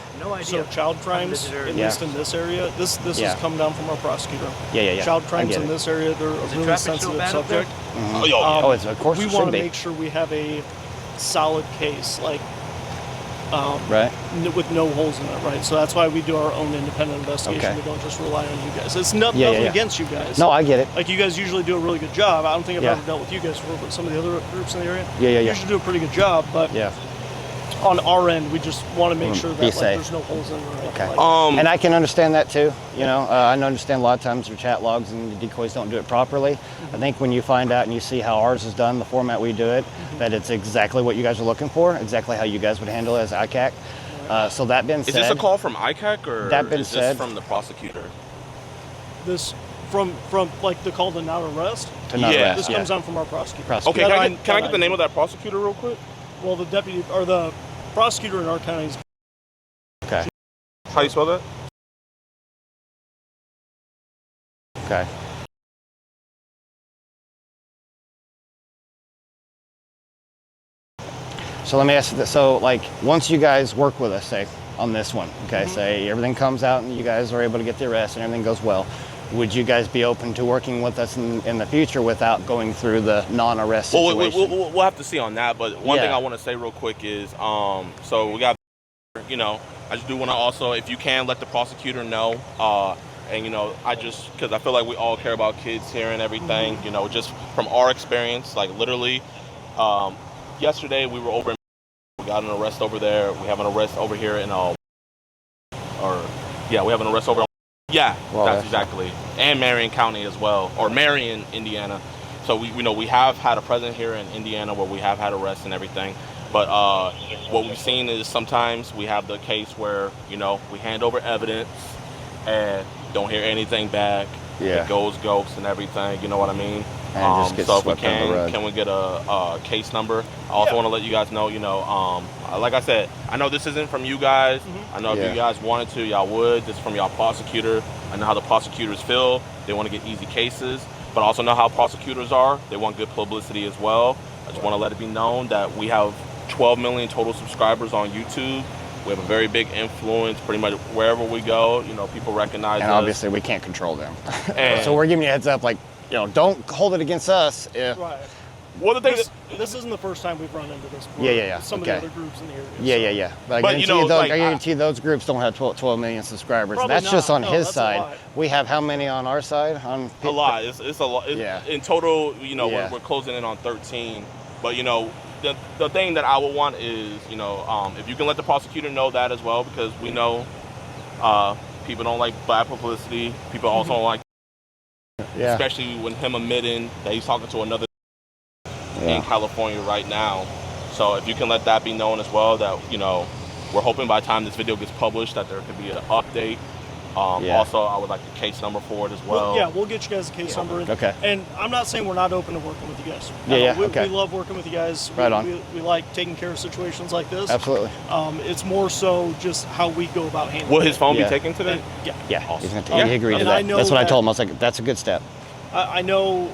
So child crimes, at least in this area, this has come down from our prosecutor. Yeah. Child I crimes get in it. this area, they're a really sensitive subject. Oh, it's of course We it want should to be. make sure we have a solid case, like Right. with no holes in it, right? So that's why we do our own independent investigation. Okay. We don't just rely on you guys. It's nothing Yeah. against you guys. No, I get it. Like you guys usually do a really good job. I don't think I've Yeah. ever dealt with you guys before, but some of the other groups in the area, Yeah. usually do a pretty good job. But Yeah. on our end, we just want to make sure Be that like, safe. there's no holes in it. Or anything Okay. like that. And I can understand that too. You know, I understand a lot of times your chat logs and the decoys don't do it properly. I think when you find out and you see how ours is done, the format we do it, that it's exactly what you guys are looking for, exactly how you guys would handle it as ICAC. So that being said, Is this a call from ICAC or That being is this said- from the prosecutor? This from like the call to not arrest. to not Yeah. arrest, This comes down from our prosecutor. Prosecutor. Okay, That can I I- get the name of that prosecutor real quick? Well, the deputy or the prosecutor in our county is Okay. How do you spell that? Okay. So let me ask you this. So like once you guys work with us, say on this one, okay, say everything comes out and you guys are able to get the arrest and everything goes well, would you guys be open to working with us in the future without going through the non-arrest Well, situation? we'll have to see on that. But one Yeah. thing I want to say real quick is, so we got, you know, I just do want to also, if you can, let the prosecutor know. And, you know, because I feel like we all care about kids here and everything, you know, just from our experience, like literally, yesterday we were over, we got an arrest over there. We have an arrest over here in, we have an arrest over. Yeah, Well, that's exactly. And Marion County as well, or Marion, Indiana. So we have had a present here in Indiana where we have had arrests and everything. But what we've seen is sometimes we have the case where, you know, we hand over evidence and don't hear anything back. Yeah. It goes ghost and everything, you know what I mean? And just gets so if we swept under the rug. can we get a case number? I also want to let you guys know, you know, like I said, I know this isn't from you guys. I know if you guys wanted to, y'all would. This is from y'all prosecutor. I know how the prosecutors feel. They want to get easy cases, but I also know how prosecutors are. They want good publicity as well. I just want to let it be known that we have 12 million total subscribers on YouTube. We have a very big influence pretty much wherever we go. You know, people recognize and us. obviously we can't control them. And- So we're giving you a heads up, like, you know, don't hold it against us. If, right. Well, the thing This isn't the first time we've run into this before. Yeah. Some Okay. of the other groups in the area. Yeah. But I But, guarantee, you know, those, like, I guarantee those groups don't have 12 million subscribers. Probably That's just not. on No, his that's a side. lot. We have how many on our side? a lot. It's a lot. Yeah. In total, you know, Yeah. we're closing in on 13. But, you know, the thing that I would want is, you know, if you can let the prosecutor know that as well, because we know People don't like bad publicity. People also don't like, Yeah. especially when him admitting that he's talking to another in California right now. So if you can let that be known as well, that, you know, we're hoping by the time this video gets published that there could be an update. Also, I would like the case number for it as well. We'll get you guys a case number. Okay. And I'm not saying we're not open to working with you guys. Okay. We love working with you guys. Right on. We like taking care of situations like this. Absolutely. It's more so just how we go about handling it. Will his phone be taken today? Yeah. Awesome. Yeah. He agreed to And that. I know That's what I that- told him. I was like, that's a good step. I know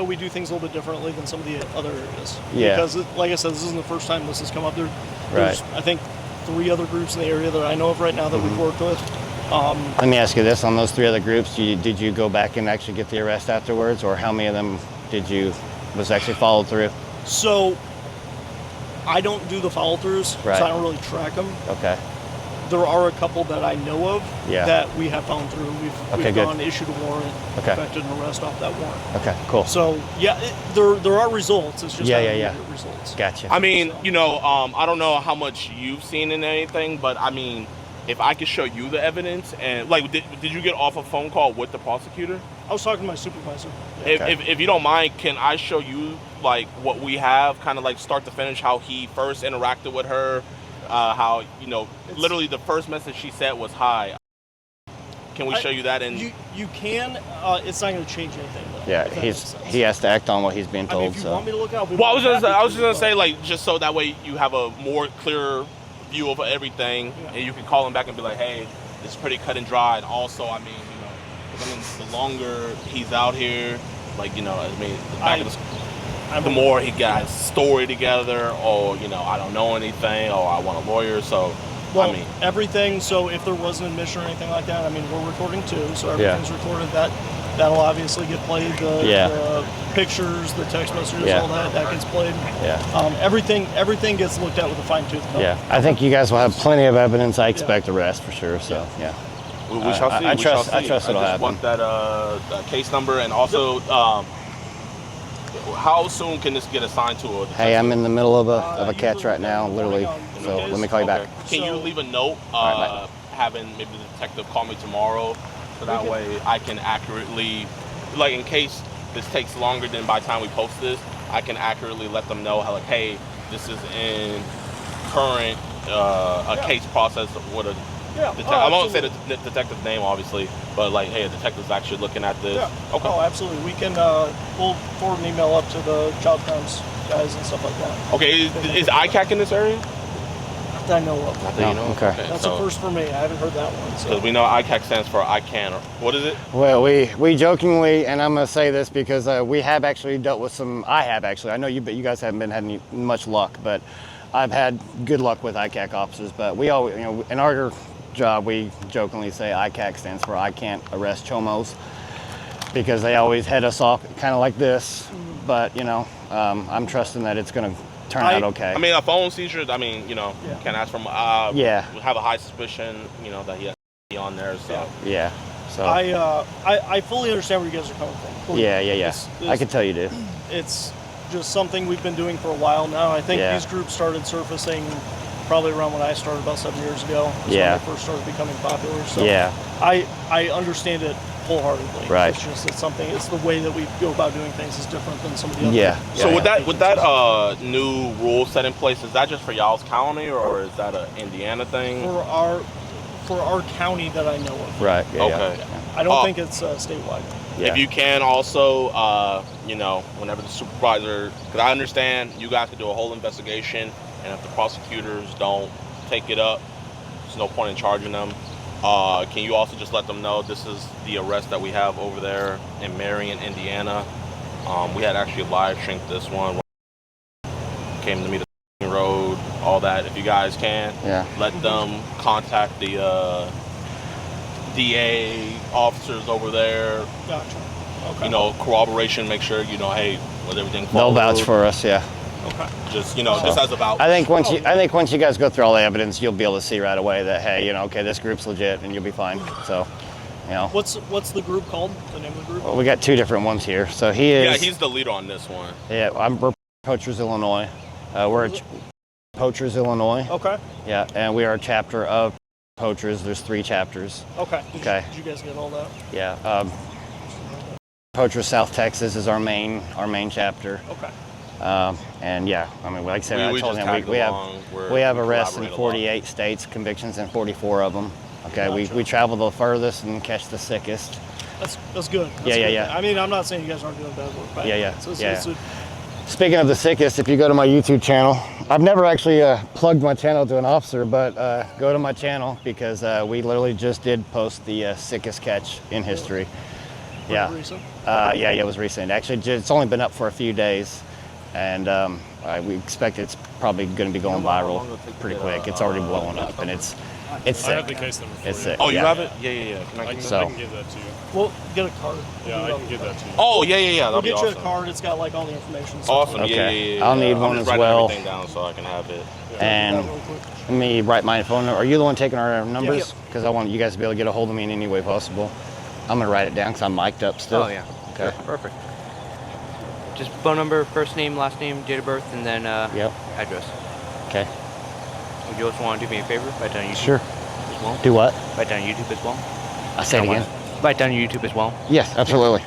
we do things a little bit differently than some of the other areas. Yeah. Because, like I said, this isn't the first time this has come up. There's, I think, 3 other groups in the area that I know of right now that we've worked with. Let me ask you this: on those 3 other groups, did you go back and actually get the arrest afterwards, or how many of them was actually followed through? So, I don't do the follow-throughs, Right. so I don't really track them. Okay. There are a couple that I know of Yeah. that we have found through. Okay, We've good. gone issued a warrant, Okay. effected an arrest off that warrant. Okay. Cool. So yeah, there are results. It's just Yeah, not yeah, immediate yeah. results. Gotcha. I mean, you know, I don't know how much you've seen in anything, but I mean, if I could show you the evidence and like, did you get off a phone call with the prosecutor? I was talking to my supervisor. If you don't mind, can I show you like what we have, kind of like start to finish, how he first interacted with her, how, you know, literally the first message she said was hi. Can we show you that? And you can. It's not going to change anything. Though, Yeah, if that makes sense. he has to act on what he's being I told. mean, if you so. want me to look it up, well, I was just gonna say, like, just so that way you have a more clear view of everything, and you can call him back and be like, hey, this is pretty cut and dry. And also, I mean, you know, the longer he's out here, like, you know, I mean, the more he got his story together, or, you know, I don't know anything, or I want a lawyer. So, Well, I mean, everything. So if there was an admission or anything like that, I mean, we're recording too, so everything's recorded. That'll obviously get played. The pictures, the text messages, all that gets played. Yeah. Everything gets looked at with a fine tooth comb. Yeah. I think you guys will have plenty of evidence. I expect arrest for sure. So yeah. we shall see. I trust it'll I just happen. want that case number, and also, how soon can this get assigned to a detective? Hey, I'm in the middle of a catch right now, literally. So let me call you back. Can you leave a note having maybe the detective call me tomorrow, so that way I can accurately, like, in case this takes longer than by the time we post this, I can accurately let them know how, like, hey, this is in current case process with a detective. I won't say the detective's name, obviously, but like, hey, a detective's actually looking at this. Yeah. Okay. Oh, absolutely. We can. We'll forward an email up to the child crimes guys and stuff like that. Okay. Is ICAC in this area? That I know of. Not that you know. Okay. That's a first for me. I haven't heard that one. Because we know ICAC stands for I can. Or what is it? Well, we jokingly, and I'm going to say this because we have actually dealt with some. I have actually. I know you, but you guys haven't been having much luck. But I've had good luck with ICAC officers. But we always, you know, in our job, we jokingly say ICAC stands for I can't arrest chomos, because they always head us off kind of like this. But you know, I'm trusting that it's going to turn out okay. I mean, a phone seizure, I mean, you know, can ask from, we have a high suspicion, you know, that he has on there, so. Yeah. So I fully understand where you guys are coming from. Yeah. I can tell you do. It's just something we've been doing for a while now. I think these groups started surfacing probably around when I started about 7 years ago. When they first started becoming popular. So I understand it wholeheartedly. Right. It's the way that we go about doing things is different than some of the other. So with that new rule set in place, is that just for y'all's county, or is that an Indiana thing? For our county that I know of. Right. I don't think it's statewide. If you can also, you know, whenever the supervisor, because I understand you guys can do a whole investigation, and if the prosecutors don't take it up, there's no point in charging them. Can you also just let them know this is the arrest that we have over there in Marion, Indiana? We had actually live streamed this one. Came to meet the road, all that. If you guys can, let them contact the DA officers over there. Gotcha. Okay. You know, corroboration. Make sure you know, hey, was everything They'll followed? vouch for us. Yeah. Okay. Just, you know, just as a vouch. I think once you guys go through all the evidence, you'll be able to see right away that, hey, you know, okay, this group's legit, and you'll be fine. So, you know. What's the group called? The name of the group? Well, we got 2 different ones here. So he is. Yeah, he's the leader on this one. Yeah, we're Poachers, Illinois. We're Poachers, Illinois. Okay. Yeah, and we are a chapter of poachers. There's 3 chapters. Okay. Okay. Did you guys get all that? Yeah. Poachers South Texas is our main chapter. Okay. And yeah, I mean, like I said, We I told just him tagged along. we have arrests in collaborate a lot. 48 states, convictions in 44 of them. Okay, Gotcha. we travel the furthest and catch the sickest. That's good. That's Yeah, good. yeah. I mean, I'm not saying you guys aren't doing bad work. But Yeah. It's Speaking of the sickest, if you go to my YouTube channel, I've never actually plugged my channel to an officer, but go to my channel because we literally just did post the sickest catch in history. Yeah. recent. Yeah, it was recent. Actually, it's only been up for a few days, and we expect it's probably going to be going viral pretty quick. It's already blowing up, and it's I sick. have the case number for It's you. sick. Oh, you yeah. have it? Yeah. I So- can give that to you. We'll get a card. Yeah, I can give that to you. Oh, yeah. We'll That'd be get you awesome. a card. It's got like all the information. and stuff. Awesome. Okay. Yeah. I'll need I'm one just as writing well. everything down so I can have it. And Real quick. let me write my phone number. Are you the one taking our numbers? Yeah. Because I want you guys to be able to get a hold of me in any way possible. I'm going to write it down because I'm mic'd up still. Oh, yeah. Okay. Perfect. Just phone number, first name, last name, date of birth, and then Yep. address. Okay. Would you also want to do me a favor? Write down YouTube Sure. as well. Do what? Write down YouTube as well. I say it again. Write down YouTube as well. Yes, absolutely.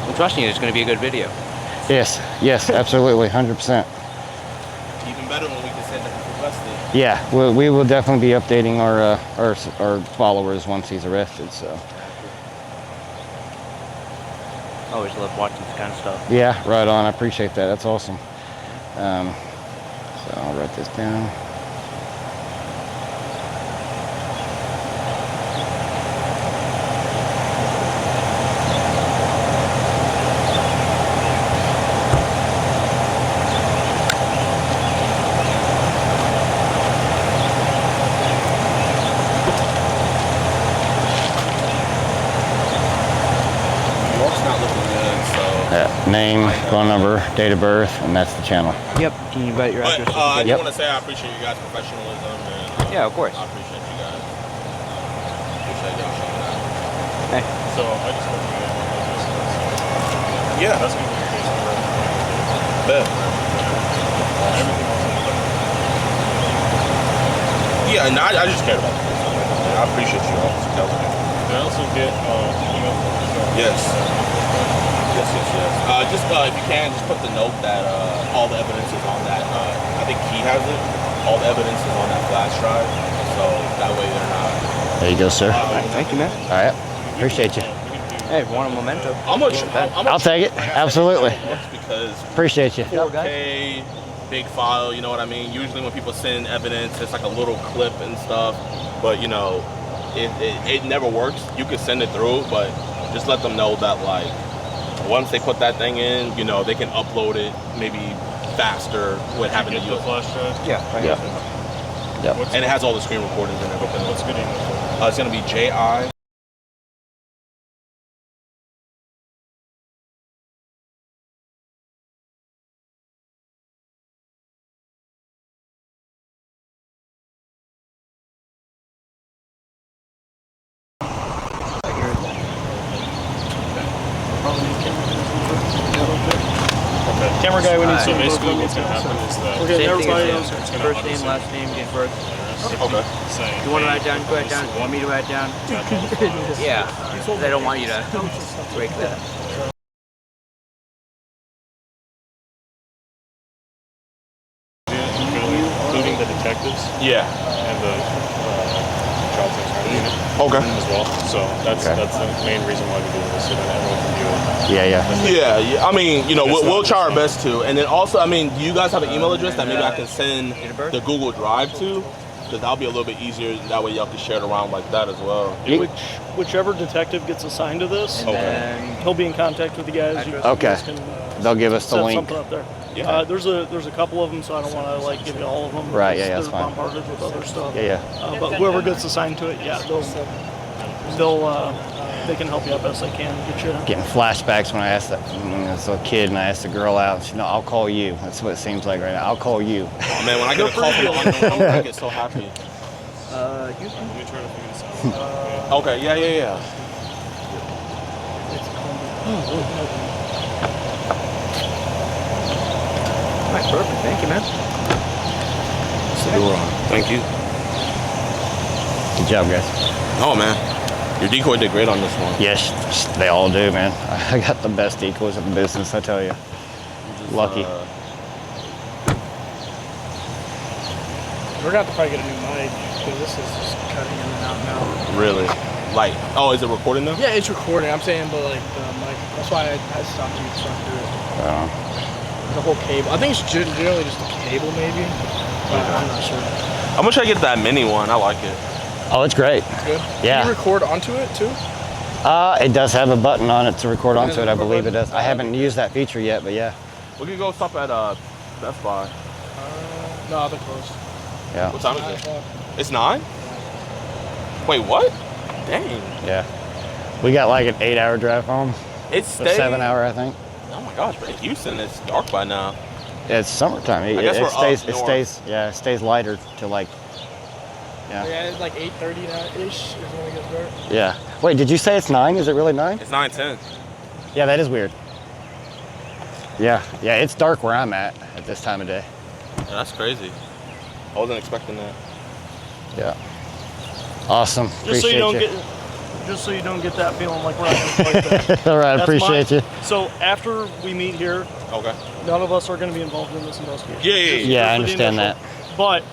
I'm trusting you, it's going to be a good video. Yes, absolutely, 100%. Even better when we can send it requested. Yeah, we will definitely be updating our followers once he's arrested. So Always love watching this kind of stuff. yeah, right on. I appreciate that. That's awesome. So I'll write this down. York's not looking good, so. Name, phone number, date of birth, and that's the channel. Yep. Can you write your But address? I Yep. just want to say I appreciate you guys' professionalism. And, Yeah, of course. I appreciate you guys. Appreciate y'all showing that. Hey. So I just want to Yeah. That's going to be the case number. Bet. Everything else in the Yeah, and I just cared about this. I appreciate you all. Did I also get email? Yes. Yes. Just if you can, just put the note that all the evidence is on that. I think he has it. All the evidence is on that flash drive, so that way they're not. There you go, sir. Thank you, man. All right, appreciate you. Hey, if you want a memento. I'll take it. Absolutely. Because Appreciate you. 4K, big file, you know what I mean? Usually when people send evidence, it's like a little clip and stuff, but you know, it never works. You can send it through, but just let them know that like, once they put that thing in, you know, they can upload it maybe faster with having to Get use the flash drive. Yeah, right Yeah. here. Yep. What's, and it has all the screen recordings and everything. what's good email? It's gonna be JI. Okay. Camera guy, we need So some. basically what's going to happen is that Okay, Same everybody thing else. as gonna first auto name, save last name, date of birth. Okay. saying, You want to hey, write down? Go write down. this Want me to write down? tap on the file. Yeah. They don't want you to break that. Including the detectives Yeah. and the child sex unit Okay. as well. So that's Okay. that's the main reason why we do this, so that everyone can view it. Yeah. I mean, you know, It's we'll not- try our best to. And then also, I mean, do you guys have an email address that maybe I can send Date of birth? the Google Drive to? Because that'll be a little bit easier. That way y'all can share it around like that as well. Whichever detective gets assigned to this, And then he'll be in contact with the guys. You Okay. guys can They'll give us the set link. something up there. Yeah. There's a couple of them, so I don't want to like give you all of them. Right, because yeah, that's they're fine. bombarded with other stuff. Yeah. But whoever gets assigned to it, yeah, they can help you out best they can. Get you. Getting flashbacks when I asked that when I was a kid and I asked the girl out. She, no, I'll call you. That's what it seems like right now. I'll call you. Oh, man, when I get a call from an unknown number, I get so happy. you Let me try to figure this out. Okay, yeah. Perfect. Thank you, man. Thank you. Good job, guys. Oh, man. Your decoy did great on this one. Yes, they all do, man. I got the best decoys in the business, I tell you. Lucky. We're gonna have to probably get a new mic because this is just cutting in and out now. Really? Like, oh, is it recording now? Yeah, it's recording. I'm saying, but like the mic. That's why I stopped you from doing it. The whole cable. I think it's generally just the cable, maybe. But I'm not sure. I'm gonna try to get that mini one. I like it. Oh, it's great. It's good. Yeah. Can you record onto it too? It does have a button on it to record onto it. I believe it does. I haven't used that feature yet, but yeah. We could go stop at Best Buy. No, they're closed. Yeah. What time is it? It's 9? Wait, what? Dang. Yeah. We got like an 8-hour drive home. It's A 7-hour, I think. Oh my gosh, but in Houston, it's dark by now. It's summertime. I guess we're It stays lighter to like. Yeah. Yeah, it's like 8:30 now-ish is when it gets dark. Yeah. Wait, did you say it's 9? Is it really 9? It's 9:10. Yeah, that is weird. Yeah. Yeah, it's dark where I'm at this time of day. Yeah, that's crazy. I wasn't expecting that. Yeah. Awesome. Just so you don't get that feeling like we're not gonna fight that. All right, appreciate you. So after we meet here, Okay. none of us are going to be involved in this investigation. Yeah, I understand that. But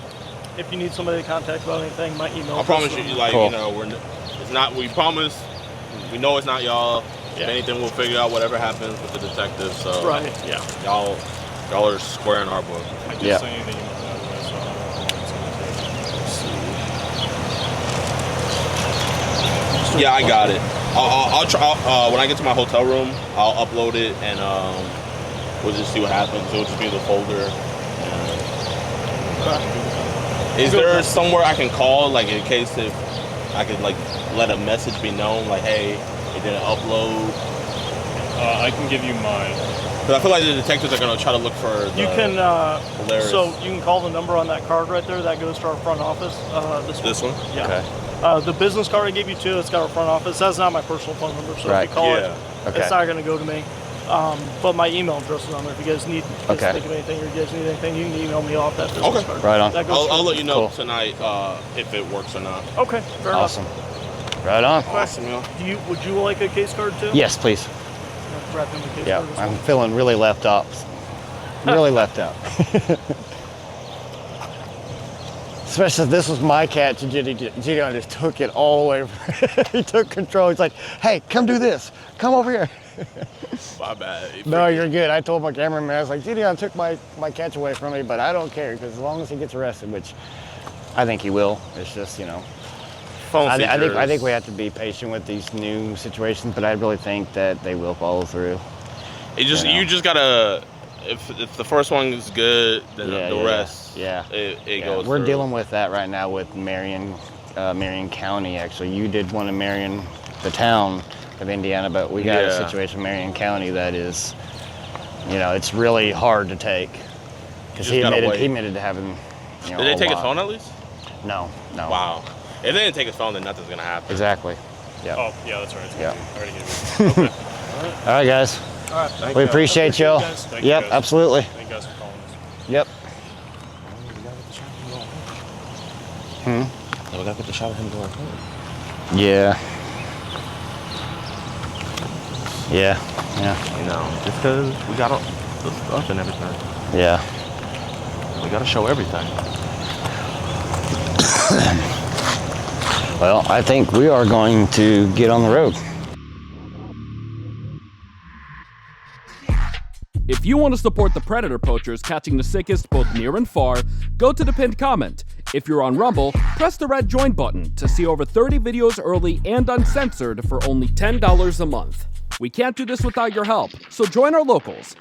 if you need somebody to contact about anything, my email. I promise you, like, Cool. you know, it's not. We promise. We know it's not y'all. Yeah. If anything, we'll figure out whatever happens with the detective. So Right. Yeah. y'all are square in our book. Yeah. Yeah, I got it. I'll try. When I get to my hotel room, I'll upload it, and we'll just see what happens. It'll just be the folder. Is there somewhere I can call, like, in case if I could, like, let a message be known, like, hey, it didn't upload? I can give you mine. Because I feel like the detectives are gonna try to look for. You can. hilarious. So you can call the number on that card right there. That goes to our front office. This one? Yeah. Okay. The business card I gave you too. It's got our front office. That's not my personal phone number. So Right. if you call it, Okay. it's not going to go to me. But my email address is on there. If you guys need, think of anything, or you guys need anything, you can email me off that business card. Right on. That goes I'll let you know Cool. tonight if it works or not. Okay. Fair Awesome. Right on. Awesome, yo. Would you like a case card too? Yes, please. Wrap in the case Yeah, card as well. I'm feeling really left out. Really left out. Especially if this was my cat, Jidion just took it all the way. He took control. He's like, hey, come do this. Come over here. My bad. No, you're good. I told my cameraman, I was like, Jidion took my catch away from me, but I don't care because as long as he gets arrested, which I think he will. It's just, you know. I think we have to be patient with these new situations, but I really think that they will follow through. You just gotta. If the first one is good, then the rest. Yeah. It goes. We're through. dealing with that right now with Marion County. Actually, you did one in Marion, the town of Indiana, but we got a situation in Marion County that is, you know, it's really hard to take because he admitted to having. You know, Did they take his phone at least? No. Wow. If they didn't take his phone, then nothing's gonna happen. Exactly. Yeah. Oh, yeah, that's right. Yeah. I already gave you. Okay. All right, guys. All right. We appreciate y'all. Thank you, Yep, guys. absolutely. Thank you guys for calling us. Yep. We gotta get the shot of him going home. Yeah. Yeah. You know, just because we got all the stuff and everything. Yeah. We gotta show everything. Well, I think we are going to get on the road. If you want to support the predator poachers catching the sickest both near and far, go to the pinned comment. If you're on Rumble, press the red join button to see over 30 videos early and uncensored for only $10 a month. We can't do this without your help, so join our locals.